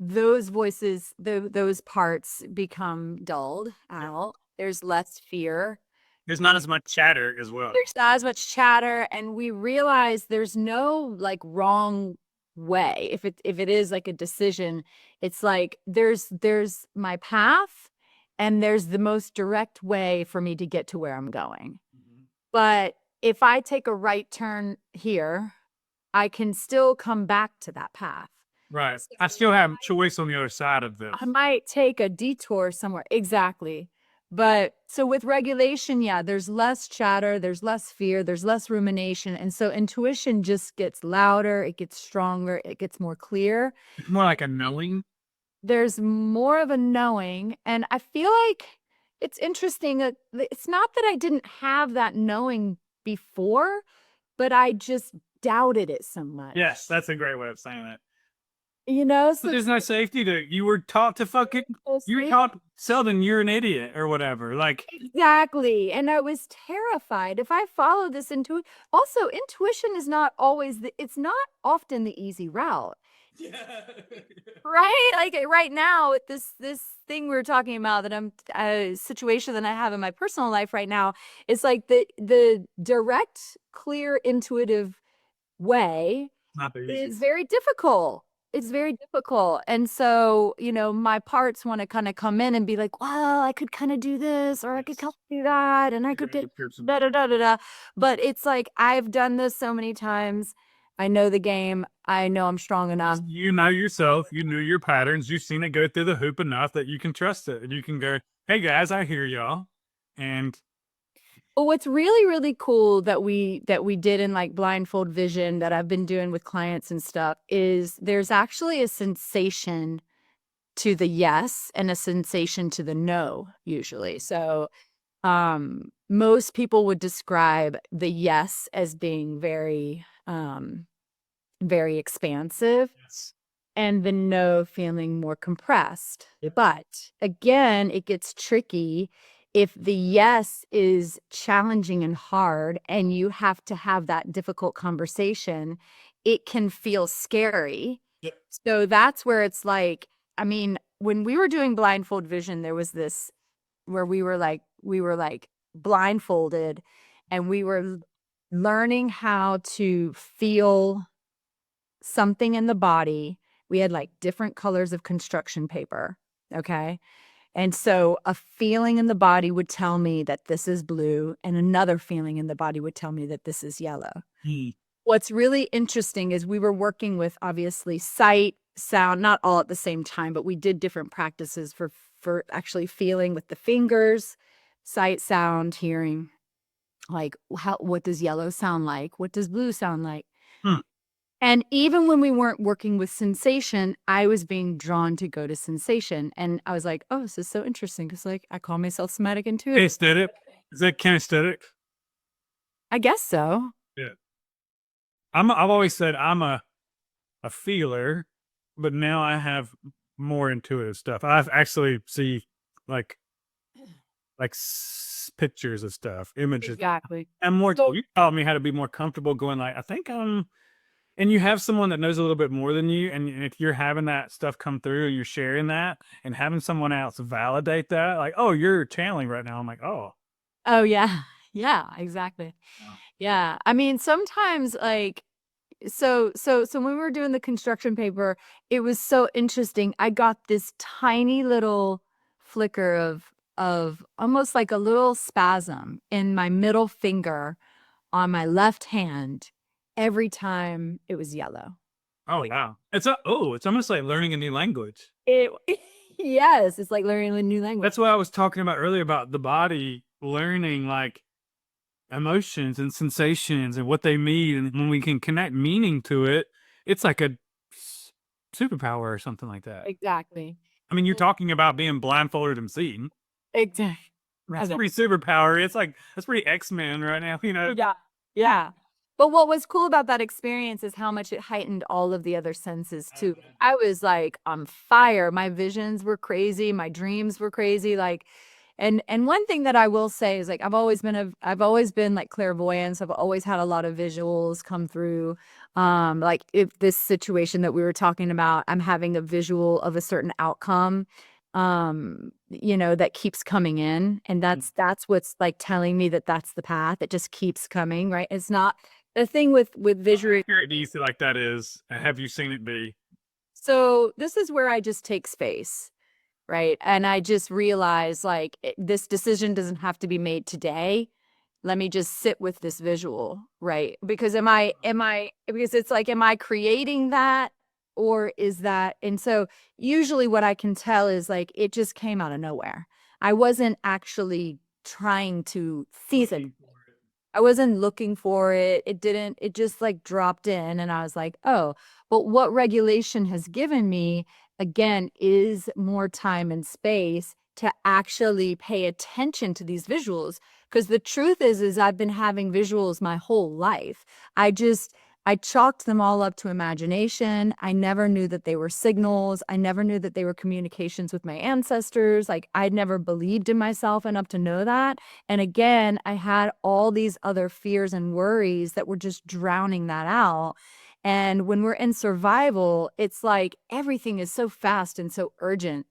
those voices, those parts become dulled out. There's less fear. There's not as much chatter as well. There's not as much chatter, and we realize there's no like wrong way. If it is like a decision, it's like there's my path, and there's the most direct way for me to get to where I'm going. But if I take a right turn here, I can still come back to that path. Right. I still have choice on the other side of this. I might take a detour somewhere. Exactly. But so with regulation, yeah, there's less chatter, there's less fear, there's less rumination. And so intuition just gets louder, it gets stronger, it gets more clear. It's more like a knowing. There's more of a knowing. And I feel like it's interesting. It's not that I didn't have that knowing before, but I just doubted it so much. Yes, that's a great way of saying that. So there's no safety you were taught to fucking, you were taught, Selden, you're an idiot or whatever. Like, exactly. And I was terrified if I follow this intuition. Also, intuition is not always it's not often the easy route. Yeah. Right? Like right now, this thing we're talking about that I'm a situation that I have in my personal life right now, it's like the direct, clear, intuitive way is very difficult. It's very difficult. And so, my parts want to kind of come in and be like, well, I could kind of do this, or I could kind of do that, and I could get da da da da da. But it's like, I've done this so many times. I know the game. I know I'm strong enough. You know yourself. You knew your patterns. You've seen it go through the hoop enough that you can trust it. And you can go, hey, guys, I hear y'all. And well, what's really, really cool that we did in like blindfold vision that I've been doing with clients and stuff is there's actually a sensation to the yes and a sensation to the no usually. So most people would describe the yes as being very very expansive. Yes. And the no feeling more compressed. Yep. But again, it gets tricky if the yes is challenging and hard and you have to have that difficult conversation, it can feel scary. Yep. So that's where it's like, I mean, when we were doing blindfold vision, there was this where we were like blindfolded and we were learning how to feel something in the body. We had like different colors of construction paper. Okay. And so a feeling in the body would tell me that this is blue, and another feeling in the body would tell me that this is yellow. What's really interesting is we were working with obviously sight, sound, not all at the same time, but we did different practices for actually feeling with the fingers, sight, sound, hearing, like what does yellow sound like? What does blue sound like? And even when we weren't working with sensation, I was being drawn to go to sensation. And I was like, oh, this is so interesting. Because like I call myself somatic intuitive. Aesthetic? Is that kinesthetic? I guess so. Yeah. I've always said I'm a feeler, but now I have more intuitive stuff. I actually see like pictures of stuff, images. Exactly. And more, you taught me how to be more comfortable going like, I think I'm, and you have someone that knows a little bit more than you. And if you're having that stuff come through, you're sharing that and having someone else validate that, like, oh, you're channeling right now. I'm like, oh. Oh, yeah. Yeah, exactly. Yeah. I mean, sometimes like, so when we were doing the construction paper, it was so interesting. I got this tiny little flicker of almost like a little spasm in my middle finger on my left hand every time it was yellow. Oh, wow. It's almost like learning a new language. Yes, it's like learning a new language. That's what I was talking about earlier about the body learning, like emotions and sensations and what they mean, and when we can connect meaning to it, it's like a superpower or something like that. Exactly. I mean, you're talking about being blindfolded and seeing. Exactly. That's pretty superpower. It's like that's pretty X-Men right now, you know. Yeah. Yeah. But what was cool about that experience is how much it heightened all of the other senses too. I was like on fire. My visions were crazy. My dreams were crazy. Like, and one thing that I will say is like I've always been like clairvoyance. I've always had a lot of visuals come through. Like if this situation that we were talking about, I'm having a visual of a certain outcome, you know, that keeps coming in, and that's what's like telling me that that's the path. It just keeps coming, right? It's not the thing with visual. Accurate do you feel like that is? Have you seen it be? So this is where I just take space, right? And I just realize like this decision doesn't have to be made today. Let me just sit with this visual, right? Because because it's like, am I creating that or is that? And so usually what I can tell is like, it just came out of nowhere. I wasn't actually trying to seize it. I wasn't looking for it. It just like dropped in and I was like, oh, but what regulation has given me again is more time and space to actually pay attention to these visuals. Because the truth is I've been having visuals my whole life. I chalked them all up to imagination. I never knew that they were signals. I never knew that they were communications with my ancestors. Like I'd never believed in myself enough to know that. And again, I had all these other fears and worries that were just drowning that out. And when we're in survival, it's like everything is so fast and so urgent.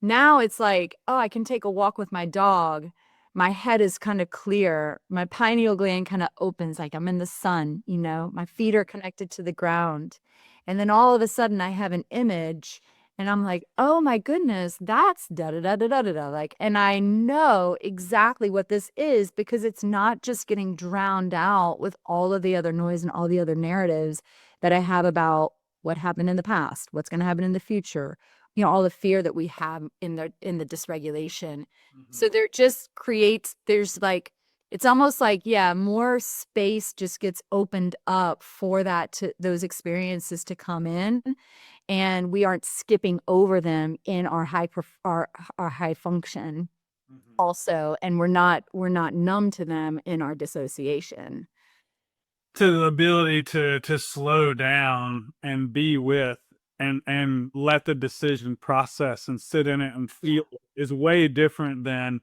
Now it's like, oh, I can take a walk with my dog. My head is kind of clear. My pineal gland kind of opens like I'm in the sun, you know, my feet are connected to the ground. And then all of a sudden I have an image and I'm like, oh my goodness, that's da da da da da da da. Like, and I know exactly what this is because it's not just getting drowned out with all of the other noise and all the other narratives that I have about what happened in the past, what's going to happen in the future, you know, all the fear that we have in the dysregulation. So there just creates, there's like, it's almost like, yeah, more space just gets opened up for that to those experiences to come in, and we aren't skipping over them in our our high function also, and we're not numb to them in our dissociation. To the ability to slow down and be with and let the decision process and sit in it and feel is way different than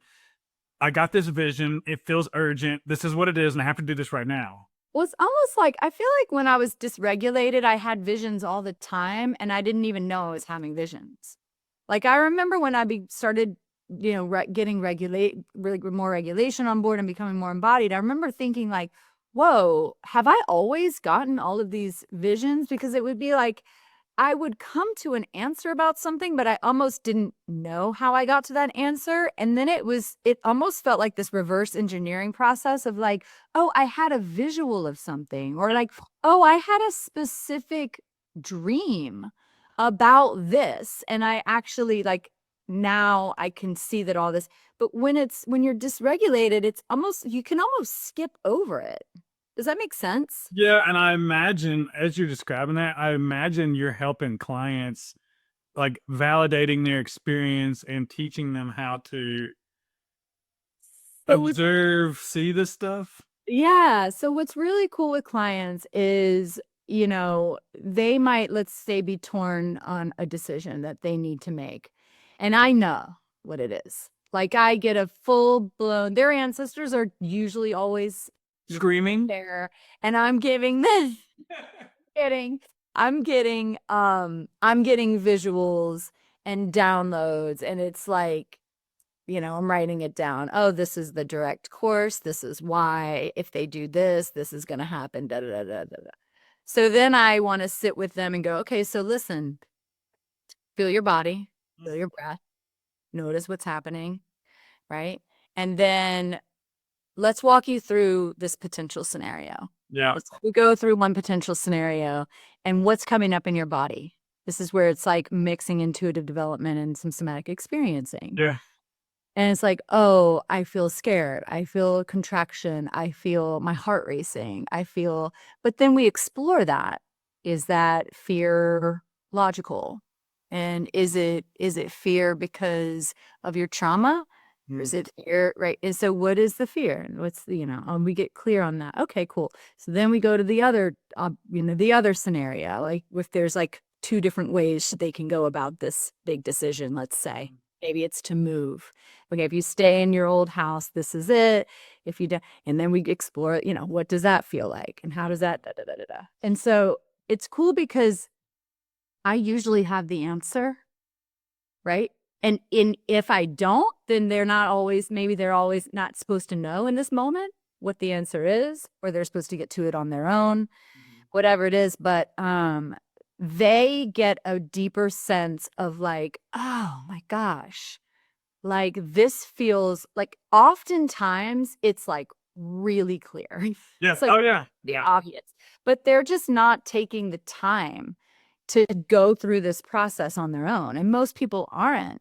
I got this vision, it feels urgent, this is what it is and I have to do this right now. Well, it's almost like I feel like when I was dysregulated, I had visions all the time and I didn't even know I was having visions. Like I remember when started, you know, getting more regulation on board and becoming more embodied. I remember thinking like, whoa, have I always gotten all of these visions? Because it would be like, I would come to an answer about something, but I almost didn't know how I got to that answer. And then it almost felt like this reverse engineering process of like, oh, I had a visual of something, or like, oh, I had a specific dream about this. And I actually like, now I can see that all this, but when you're dysregulated, it's almost, you can almost skip over it. Does that make sense? Yeah, and I imagine as you're describing that, I imagine you're helping clients, like, validating their experience and teaching them how to So it's observe, see this stuff. Yeah. So what's really cool with clients is, you know, they might, let's say, be torn on a decision that they need to make. And I know what it is. Like I get a full blown, their ancestors are usually always Screaming? there. And I'm giving this, kidding. I'm getting visuals and downloads. And it's like, you know, I'm writing it down. Oh, this is the direct course. This is why. If they do this, this is going to happen. Da, da, da, da, da. So then I want to sit with them and go, okay, so listen, feel your body, feel your breath, notice what's happening, right? And then let's walk you through this potential scenario. Yeah. We go through one potential scenario and what's coming up in your body. This is where it's like mixing intuitive development and some somatic experiencing. Yeah. And it's like, oh, I feel scared. I feel a contraction. I feel my heart racing. But then we explore that. Is that fear logical? And is it fear because of your trauma? Or is it fear, right? And so what is the fear? And what's the, we get clear on that. Okay, cool. So then we go to the other, the other scenario, like if there's like two different ways they can go about this big decision, let's say. Maybe it's to move. Okay, if you stay in your old house, this is it. If you don't, and then we explore, what does that feel like? And how does that, da, da, da, da, da. And so it's cool because I usually have the answer, right? And if I don't, then maybe they're always not supposed to know in this moment what the answer is, or they're supposed to get to it on their own, whatever it is. But they get a deeper sense of like, oh my gosh, like this feels like oftentimes it's like really clear. Yeah. It's like Oh yeah. Yeah. obvious, but they're just not taking the time to go through this process on their own. And most people aren't.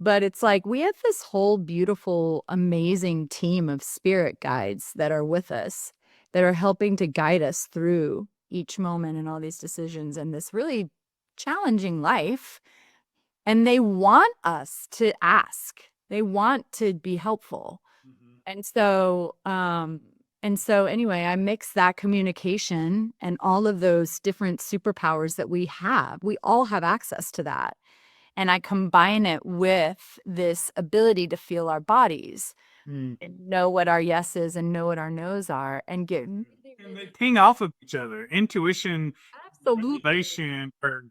But it's like we have this whole beautiful, amazing team of spirit guides that are with us, that are helping to guide us through each moment and all these decisions and this really challenging life. And they want us to ask. They want to be helpful. And so anyway, I mix that communication and all of those different superpowers that we have. We all have access to that. And I combine it with this ability to feel our bodies and know what our yeses and know what our nos are and get And they ping off of each other. Intuition, absolutely. relation, or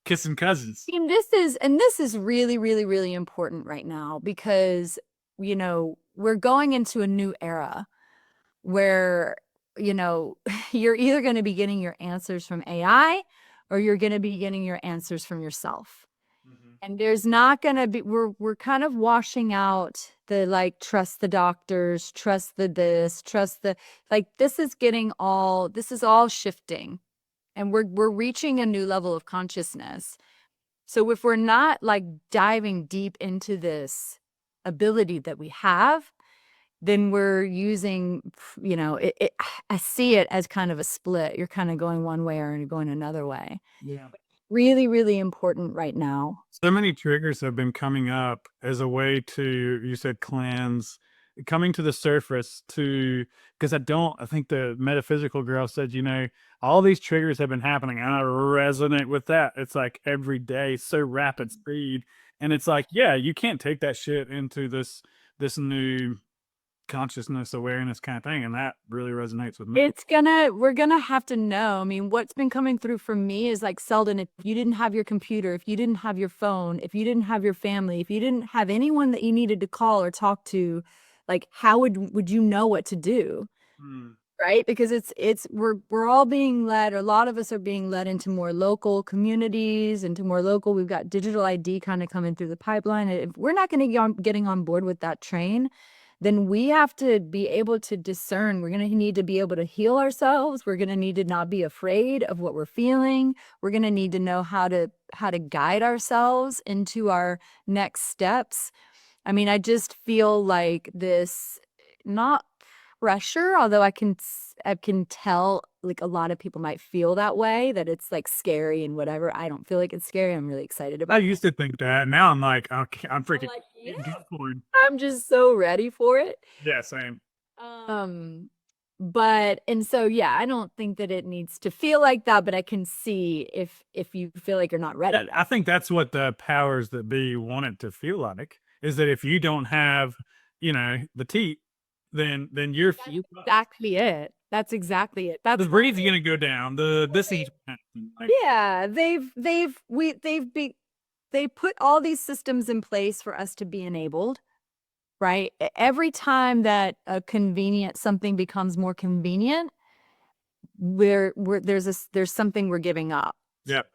kissing cousins. And this is really, really, really important right now because, we're going into a new era where, you're either going to be getting your answers from AI or you're going to be getting your answers from yourself. And there's not going to be, we're kind of washing out the like, trust the doctors, trust the this, trust the, like, this is all shifting and we're reaching a new level of consciousness. So if we're not like diving deep into this ability that we have, then we're using, I see it as kind of a split. You're kind of going one way or going another way. Yeah. Really, really important right now. So many triggers have been coming up as a way to, you said cleanse, coming to the surface to, because I think the metaphysical girl said, all these triggers have been happening. And I resonate with that. It's like every day, so rapid speed. And it's like, yeah, you can't take that shit into this new consciousness awareness kind of thing, and that really resonates with me. We're gonna have to know. I mean, what's been coming through for me is like, Selden, if you didn't have your computer, if you didn't have your phone, if you didn't have your family, if you didn't have anyone that you needed to call or talk to, like how would you know what to do? Right? Because we're all being led, or a lot of us are being led into more local communities, we've got digital ID kind of coming through the pipeline. If we're not going to be getting on board with that train, then we have to be able to discern. We're going to need to be able to heal ourselves. We're going to need to not be afraid of what we're feeling. We're going to need to know how to guide ourselves into our next steps. I mean, I just feel like this, not pressure, although I can tell like a lot of people might feel that way, that it's like scary and whatever. I don't feel like it's scary. I'm really excited about I it. used to think that. Now I'm like, okay, I'm freaking. Like, yeah. I'm just so ready for it. Yeah, same. But and so yeah, I don't think that it needs to feel like that, but I can see if you feel like you're not ready. I think that's what the powers that be want it to feel like, is that if you don't have, the teat, then you're That's exactly it. That's exactly it. That's the breath's gonna go down. This each yeah, they put all these systems in place for us to be enabled, right? Every time that something becomes more convenient, there's something we're giving up. Yep.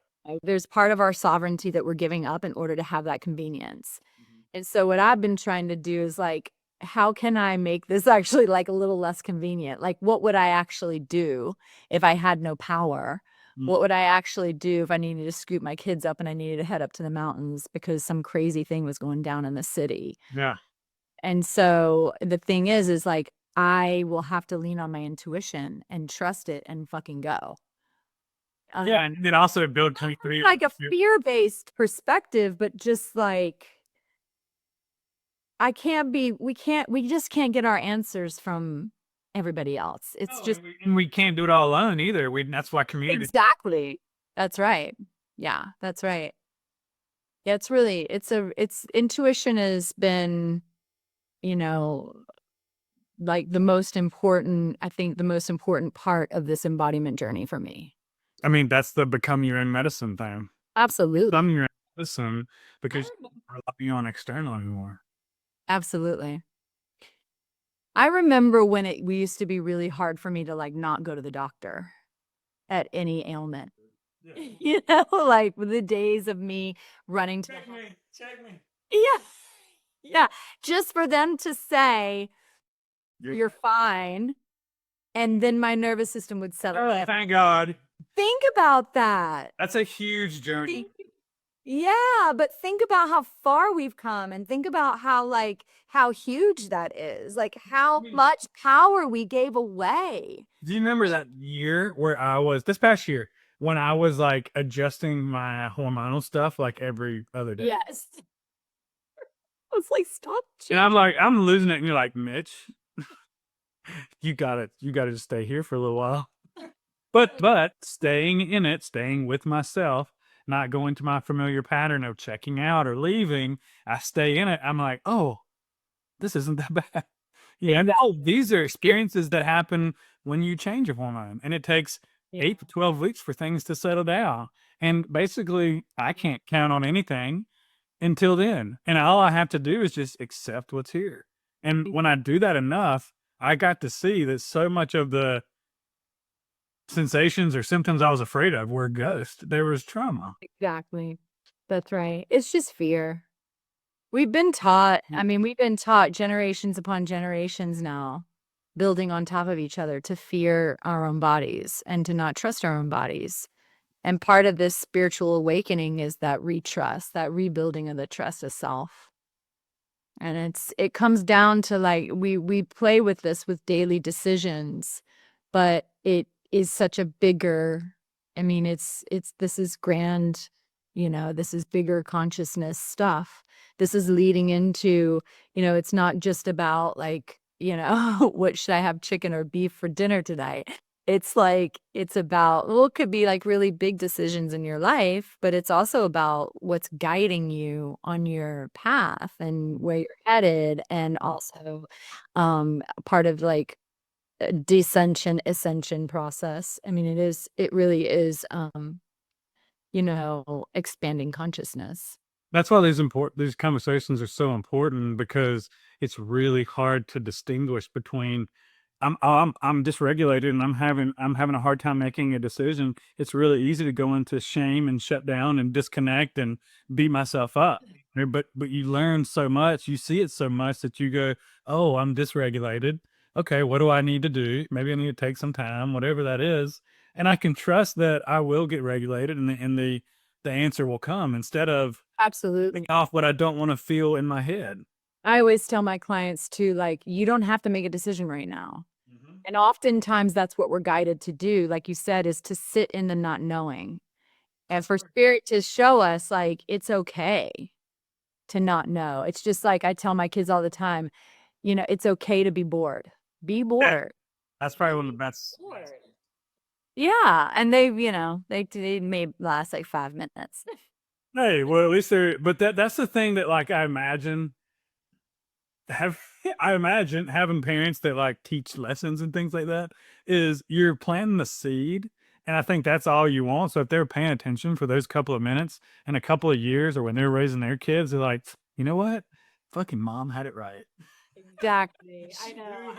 There's part of our sovereignty that we're giving up in order to have that convenience. And so what I've been trying to do is like, how can I make this actually like a little less convenient? Like, what would I actually do if I had no power? What would I actually do if I needed to scoop my kids up and I needed to head up to the mountains because some crazy thing was going down in the city? Yeah. And so the thing is like, I will have to lean on my intuition and trust it and fucking go. Yeah, and then also build Like a fear-based perspective, but just like, we just can't get our answers from everybody else. It's just and we can't do it all alone either. That's why community. exactly. That's right. Yeah, that's right. Yeah, it's intuition has been, you know, like I think the most important part of this embodiment journey for me. I mean, that's the become your own medicine thing. Absolutely. Become your own medicine because you don't rely on external anymore. Absolutely. I remember when we used to be really hard for me to like not go to the doctor at any ailment. You know, like the days of me running to Check me. yeah. Yeah. Just for them to say you're fine. And then my nervous system would settle. Oh, thank God. Think about that. That's a huge journey. Yeah, but think about how far we've come and think about how huge that is. Like how much power we gave away. Do you remember that year where this past year, when I was like adjusting my hormonal stuff like every other day? Yes. I was like, stop. And I'm like, I'm losing it. And you're like, Mitch, you gotta just stay here for a little while. But staying in it, staying with myself, not going to my familiar pattern of checking out or leaving, I stay in it. I'm like, oh, this isn't that bad. Yeah. And these are experiences that happen when you change a hormone, and it takes 8 to 12 weeks for things to settle down. And basically, I can't count on anything until then. And all I have to do is just accept what's here. And when I do that enough, I got to see that so much of the sensations or symptoms I was afraid of were ghosts. There was trauma. Exactly. That's right. It's just fear. We've been taught generations upon generations now, building on top of each other to fear our own bodies and to not trust our own bodies. And part of this spiritual awakening is that retrust, that rebuilding of the trust of self. And it comes down to like, we play with this with daily decisions, but it is such a bigger, this is grand, this is bigger consciousness stuff. This is leading into, it's not just about like, what should I have, chicken or beef for dinner tonight? It's like, it's about, it could be like really big decisions in your life, but it's also about what's guiding you on your path and where you're headed. And also part of like a descension, ascension process. It really is, expanding consciousness. That's why these conversations are so important, because it's really hard to distinguish between I'm dysregulated and I'm having a hard time making a decision. It's really easy to go into shame and shut down and disconnect and beat myself up. But you learn so much, you see it so much that you go, oh, I'm dysregulated. Okay, what do I need to do? Maybe I need to take some time, whatever that is, and I can trust that I will get regulated, and the answer will come, instead of Absolutely. off what I don't want to feel in my head. I always tell my clients too, like, you don't have to make a decision right now. And oftentimes that's what we're guided to do, like you said, is to sit in the not knowing. And for spirit to show us, like, it's okay to not know. It's just like I tell my kids all the time, it's okay to be bored. Be bored. That's probably one of the best. Yeah. And they may last like 5 minutes. Hey, well, at least but that's the thing that, like, I imagine having parents that like teach lessons and things like that, is you're planting the seed. And I think that's all you want. So if they're paying attention for those couple of minutes in a couple of years, or when they're raising their kids, they're like, you know what? Fucking mom had it right. Exactly. I know.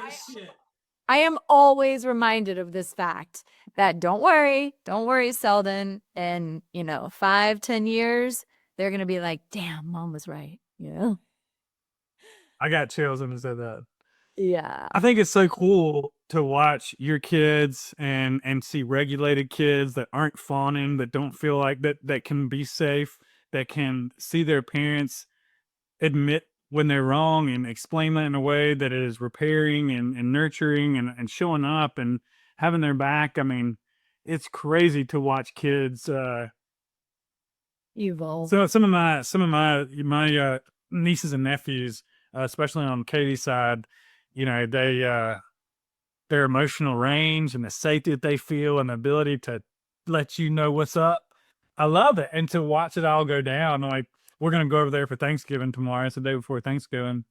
I am always reminded of this fact that don't worry, Selden. In 5-10 years, they're gonna be like, damn, mom was right. I got chills when I said that. Yeah. I think it's so cool to watch your kids and see regulated kids that aren't fawning, that don't feel like that can be safe, that can see their parents admit when they're wrong and explain that in a way that is repairing and nurturing and showing up and having their back. I mean, it's crazy to watch kids. Evolve. So some of my nieces and nephews, especially on Katie's side, they their emotional range and the safety that they feel and the ability to let you know what's up. I love it. And to watch it all go down, like we're gonna go over there for Thanksgiving tomorrow. It's the day before Thanksgiving.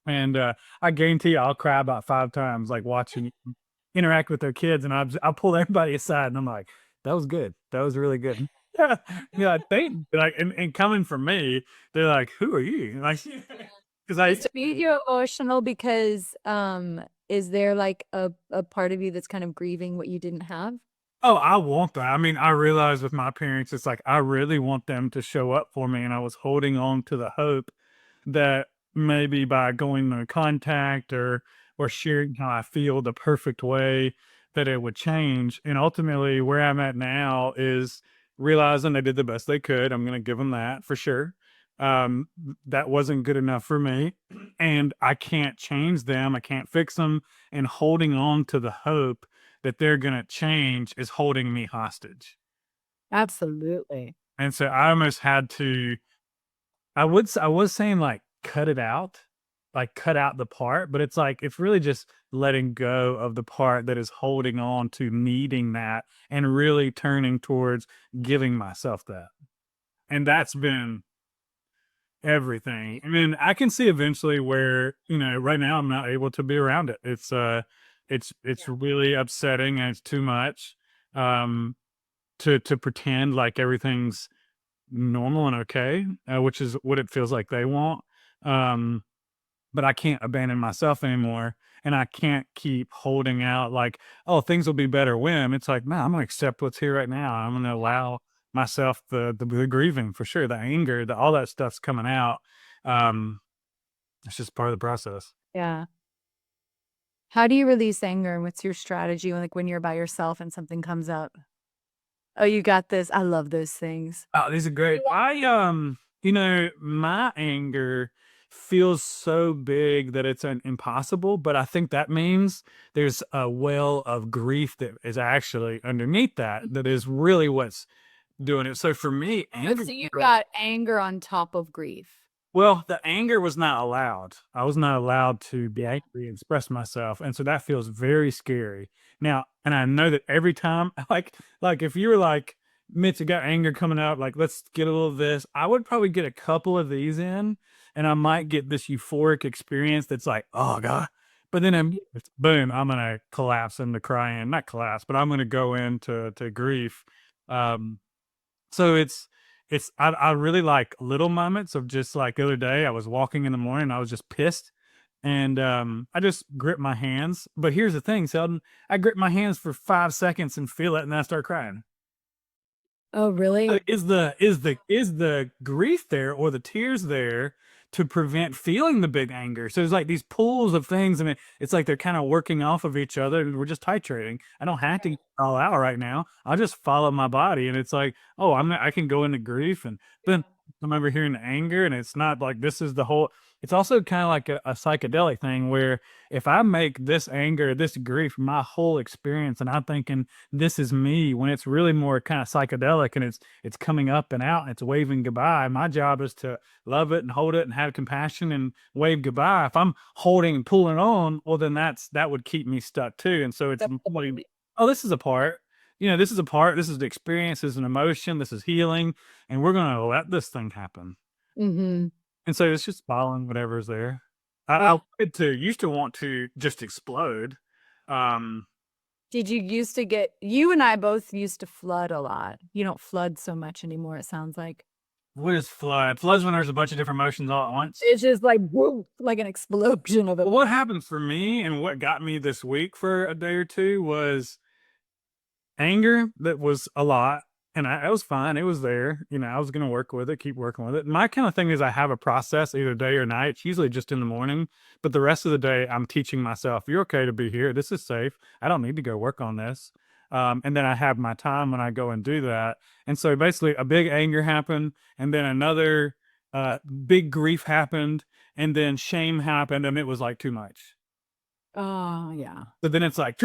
And I guarantee you I'll cry about 5 times, like watching interact with their kids. And I'll pull everybody aside and I'm like, that was good. That was really good. Yeah, yeah. They like, and coming from me, they're like, "Who are you?" Like, because To be you emotional because is there like a part of you that's kind of grieving what you didn't have? oh, I want that. I mean, I realize with my parents, it's like I really want them to show up for me, and I was holding on to the hope that maybe by going into contact or sharing how I feel the perfect way that it would change. And ultimately, where I'm at now is realizing they did the best they could. I'm going to give them that for sure. That wasn't good enough for me, and I can't change them. I can't fix them. And holding on to the hope that they're going to change is holding me hostage. Absolutely. And so I almost had to I was saying, like, cut it out, like, cut out the part, but it's like, it's really just letting go of the part that is holding on to needing that and really turning towards giving myself that. And that's been everything. I mean, I can see eventually where, right now I'm not able to be around it. It's really upsetting and it's too much, um, to pretend like everything's normal and okay, which is what it feels like they want. Um, but I can't abandon myself anymore. And I can't keep holding out like, oh, things will be better when. It's like, man, I'm gonna accept what's here right now. I'm gonna allow myself the grieving for sure, the anger, all that stuff's coming out. Um, it's just part of the process. Yeah. How do you release anger and what's your strategy when, like, when you're by yourself and something comes up? Oh, you got this. I love those things. Oh, these are great. My anger feels so big that it's an impossible, but I think that means there's a well of grief that is actually underneath that is really what's doing it. So for me, anger. So you got anger on top of grief. Well, the anger was not allowed. I was not allowed to be angry and express myself, and so that feels very scary. Now, and I know that every time, like if you were like, Mitch, I got anger coming out, like let's get a little of this, I would probably get a couple of these in, and I might get this euphoric experience that's like, oh God. But then it's boom, I'm gonna collapse into crying. Not collapse, but I'm gonna go into grief. Um, so I really like little moments of just like the other day, I was walking in the morning, I was just pissed. And I just grip my hands. But here's the thing, Selden, I grip my hands for 5 seconds and feel it, and then I start crying. Oh, really? Is the grief there or the tears there to prevent feeling the big anger? So it's like these pools of things, and it's like they're kind of working off of each other, and we're just titrating. I don't have to get all out right now. I'll just follow my body, and it's like, oh, I can go into grief, and then I'm over here in anger, and it's not like this is the whole. It's also kind of like a psychedelic thing where if I make this anger, this grief, my whole experience, and I'm thinking this is me when it's really more kind of psychedelic and it's coming up and out and it's waving goodbye. My job is to love it and hold it and have compassion and wave goodbye. If I'm holding and pulling on, well then that would keep me stuck too. And so it's like, oh, this is a part. This is a part. This is the experience. This is an emotion. This is healing, and we're gonna let this thing happen. Mm-hmm. And so it's just following whatever's there. I used to want to just explode. Um, Did you used to get you and I both used to flood a lot. You don't flood so much anymore, it sounds like. what is flood? Flood's when there's a bunch of different emotions all at once. It's just like whoa, like an explosion of it. Well, what happened for me and what got me this week for a day or two was anger that was a lot, and I was fine, it was there, I was gonna work with it, keep working with it. My kind of thing is I have a process either day or night, it's usually just in the morning, but the rest of the day, I'm teaching myself, "You're okay to be here, this is safe, I don't need to go work on this." And then I have my time when I go and do that, and so basically a big anger happened, and then another big grief happened, and then shame happened, and it was like too much. Oh, yeah. So then it's like,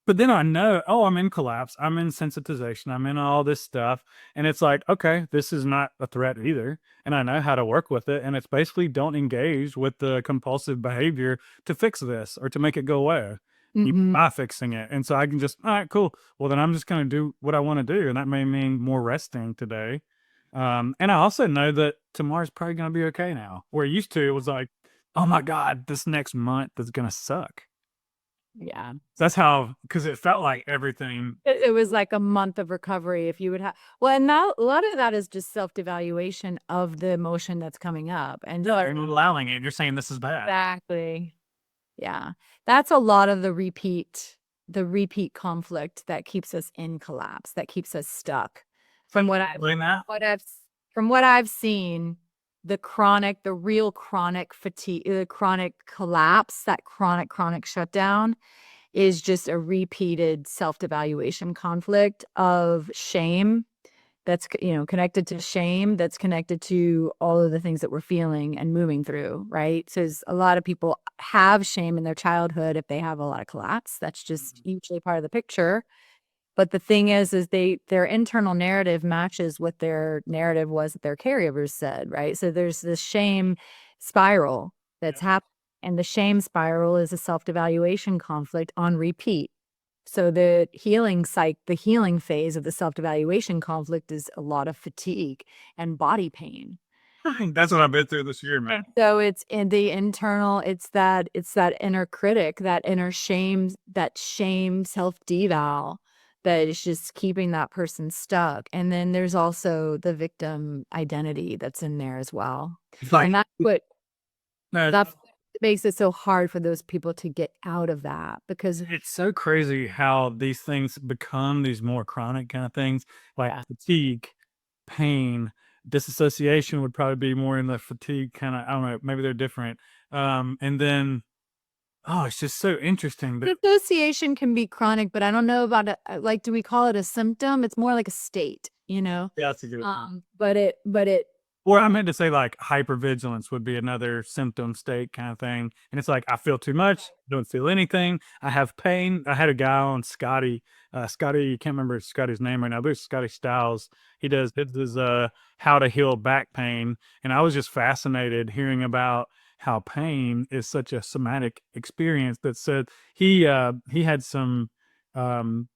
but then I know, oh, I'm in collapse, I'm in sensitization, I'm in all this stuff. And it's like, okay, this is not a threat either. And I know how to work with it. And it's basically don't engage with the compulsive behavior to fix this or to make it go away. You Mhm. by fixing it. And so I can just, all right, cool. Well, then I'm just going to do what I want to do. And that may mean more resting today. And I also know that tomorrow's probably going to be okay now. Where it used to, it was like, oh my God, this next month is going to suck. Yeah. That's how, because it felt like everything. It was like a month of recovery if you would have, well, and now a lot of that is just self-devaluation of the emotion that's coming up. And You're allowing it. You're saying this is bad. exactly. Yeah. That's a lot of the repeat conflict that keeps us in collapse, that keeps us stuck. From Doing that. from what I've seen, the real chronic fatigue, the chronic collapse, that chronic shutdown is just a repeated self-devaluation conflict of shame that's connected to shame, that's connected to all of the things that we're feeling and moving through, right? So a lot of people have shame in their childhood if they have a lot of collapse. That's just usually part of the picture. But the thing is their internal narrative matches what their narrative was that their caregivers said, right? So there's this shame spiral that's happening, and the shame spiral is a self-devaluation conflict on repeat. So the healing phase of the self-devaluation conflict is a lot of fatigue and body pain. That's what I've been through this year, man. So it's in the internal, it's that inner critic, that inner shame, self-deval that is just keeping that person stuck. And then there's also the victim identity that's in there as well. It's like, And no, that makes it so hard for those people to get out of that, because it's so crazy how these things become these more chronic kind of things, like fatigue, pain, disassociation would probably be more in the fatigue kind of, I don't know, maybe they're different. And then, oh, it's just so interesting that, dissociation can be chronic, but I don't know about it. Like, do we call it a symptom? It's more like a state, yeah, that's a good but it or I meant to say like hypervigilance would be another symptom state kind of thing. And it's like, I feel too much, don't feel anything. I have pain. I had a guy on Scotty, Scotty, can't remember Scotty's name right now, but it's Scotty Styles. He does his how to heal back pain. And I was just fascinated hearing about how pain is such a somatic experience. That said he had some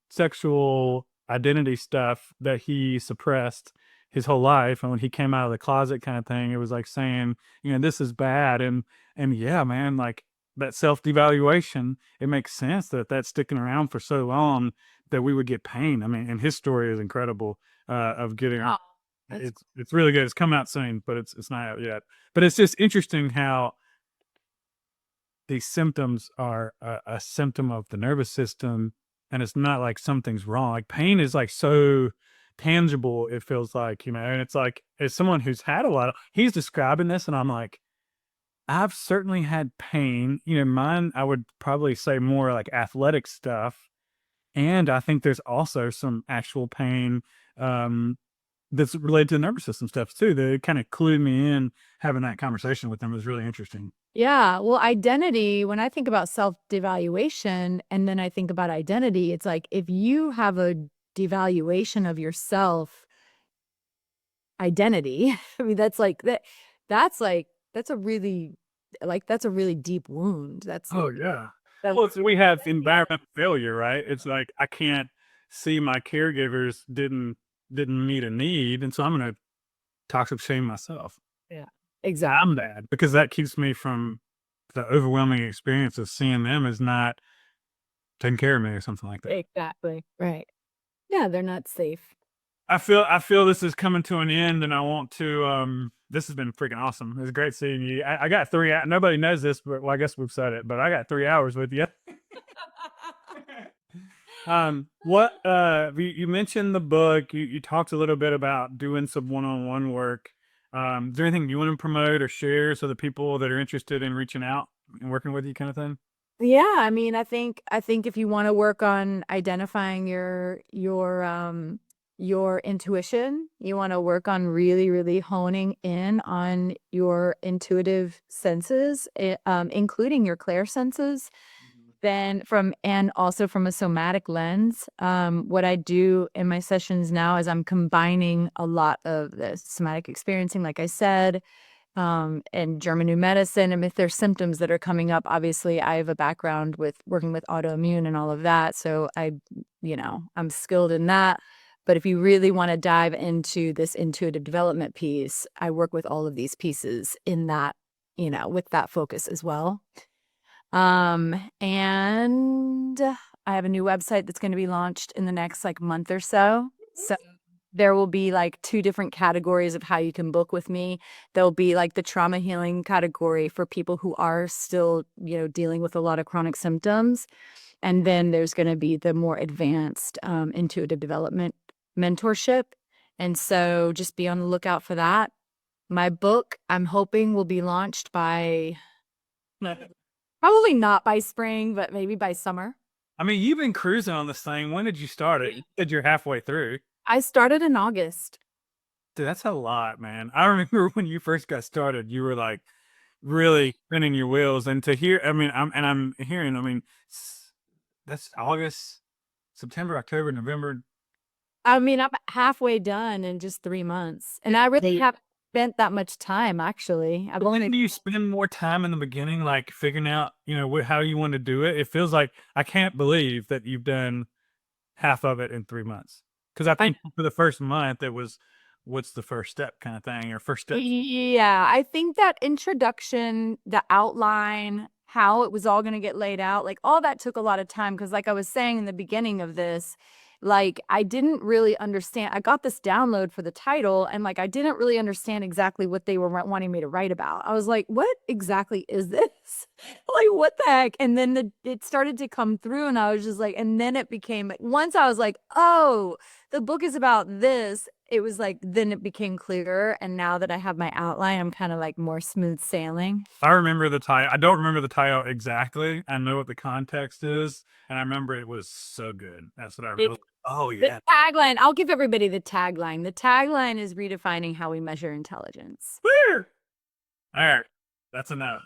sexual identity stuff that he suppressed his whole life, and when he came out of the closet kind of thing, it was like saying, this is bad. And yeah, man, like that self-devaluation, it makes sense that that's sticking around for so long that we would get pain. I mean, and his story is incredible, of getting it's really good. It's come out soon, but it's not out yet. But it's just interesting how these symptoms are a symptom of the nervous system, and it's not like something's wrong. Like pain is like so tangible, it feels like, and it's like, as someone who's had a lot of, he's describing this, and I'm like, I've certainly had pain. Mine, I would probably say more like athletic stuff. And I think there's also some actual pain that's related to the nervous system stuff too. That kind of clued me in. Having that conversation with them was really interesting. Yeah, well, identity, when I think about self-devaluation and then I think about identity, it's like if you have a devaluation of yourself identity, I mean, that's like, that's a really deep wound. Oh yeah. That, Well, we have environmental failure, right? It's like I can't see my caregivers didn't meet a need, and so I'm gonna toxic shame myself. yeah, exactly. I'm bad because that keeps me from the overwhelming experience of seeing them as not taking care of me or something like that. Exactly. Right. Yeah, they're not safe. I feel this is coming to an end, and I want to. This has been freaking awesome. It's great seeing you. I got 3 hours. Nobody knows this, but well, I guess we've said it. But I got 3 hours with you. What you mentioned the book. You talked a little bit about doing some one-on-one work. Is there anything you want to promote or share so the people that are interested in reaching out and working with you, kind of thing? Yeah, I mean, I think if you want to work on identifying your intuition. You want to work on really, really honing in on your intuitive senses, including your clair senses. Then and also from a somatic lens, what I do in my sessions now is I'm combining a lot of the somatic experiencing, like I said, and German new medicine. And if there's symptoms that are coming up, obviously I have a background with working with autoimmune and all of that. So I'm skilled in that. But if you really want to dive into this intuitive development piece, I work with all of these pieces in that, with that focus as well. And I have a new website that's going to be launched in the next month or so. So there will be 2 different categories of how you can book with me. There'll be the trauma healing category for people who are still, dealing with a lot of chronic symptoms. And then there's going to be the more advanced intuitive development mentorship. And so just be on the lookout for that. My book, I'm hoping, will be launched by probably not by spring, but maybe by summer. I mean, you've been cruising on this thing. When did you start it? You said you're halfway through. I started in August. Dude, that's a lot, man. I remember when you first got started, you were like really spinning your wheels. And to hear, I mean, I'm hearing, I mean, that's August, September, October, November. I mean, I'm halfway done in just 3 months. And I really haven't spent that much time, actually. When do you spend more time in the beginning, like figuring out, how you want to do it? It feels like I can't believe that you've done half of it in 3 months. Because I think for the first month, it was, what's the first step kind of thing, or first step. Yeah, I think that introduction, the outline, how it was all going to get laid out, all that took a lot of time. Because like I was saying in the beginning of this, I didn't really understand. I got this download for the title, and I didn't really understand exactly what they were wanting me to write about. I was like, what exactly is this? What the heck? And then it started to come through, and I was just and then it became, once I was like, oh, the book is about this. It was then it became clearer. And now that I have my outline, I'm kind of more smooth sailing. I remember the title. I don't remember the title exactly. I know what the context is, and I remember it was so good. That's what I really. Oh yeah. The tagline. I'll give everybody the tagline. The tagline is redefining how we measure intelligence. Where? All right, that's enough.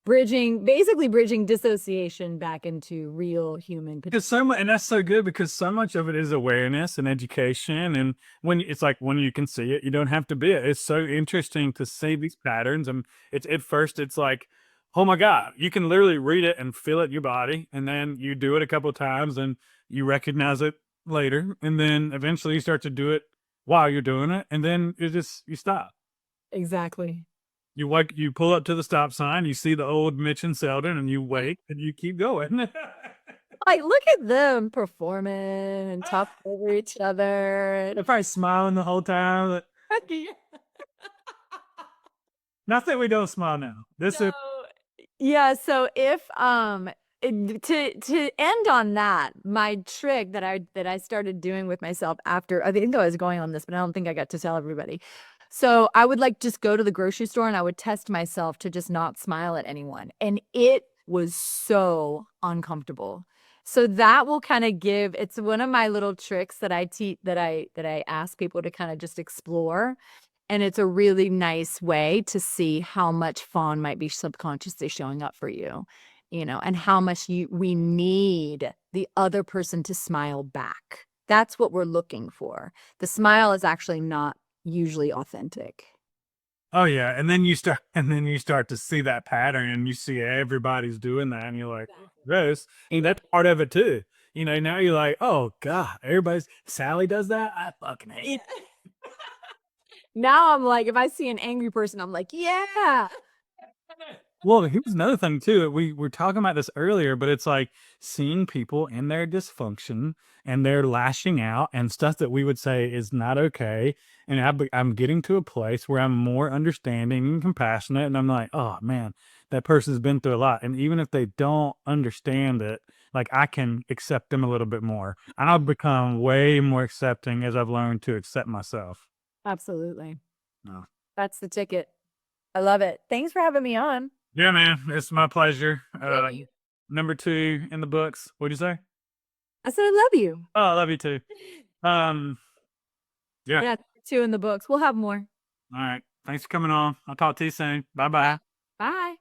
Basically bridging dissociation back into real human. Because so much, and that's so good because so much of it is awareness and education. And when it's when you can see it, you don't have to be it. It's so interesting to see these patterns. And it's at first, it's like, oh my God, you can literally read it and feel it in your body. And then you do it a couple of times and you recognize it later. And then eventually you start to do it while you're doing it. And then you stop. Exactly. You pull up to the stop sign, you see the old Mitch and Selden, and you wait and you keep going. Look at them performing and talk over each other. If I smiling the whole time, not that we don't smile now. Yeah. So if to end on that, my trick that I started doing with myself after, I think I was going on this, but I don't think I got to tell everybody. So I would just go to the grocery store and I would test myself to just not smile at anyone. And it was so uncomfortable. So that will kind of it's one of my little tricks that I teach, that I ask people to kind of just explore. And it's a really nice way to see how much fawn might be subconsciously showing up for you, and how much we need the other person to smile back. That's what we're looking for. The smile is actually not usually authentic. Oh yeah, and then you start to see that pattern, and you see everybody's doing that, and you're like, "Gross." And that's part of it too. Now you're like, "Oh God, Sally does that. I fucking hate it." Now I'm like, if I see an angry person, I'm like, yeah. Well, here's another thing too. We were talking about this earlier, but it's like seeing people in their dysfunction and they're lashing out and stuff that we would say is not okay. And I'm getting to a place where I'm more understanding and compassionate, and I'm like, oh man, that person's been through a lot. And even if they don't understand it, I can accept them a little bit more. And I've become way more accepting as I've learned to accept myself. Absolutely. No. That's the ticket. I love it. Thanks for having me on. Yeah, man, it's my pleasure. Number 2 in the books. What'd you say? I said I love you. Oh, I love you too. Yeah. Yeah, 2 in the books. We'll have more. All right. Thanks for coming on. I'll talk to you soon. Bye bye. Bye.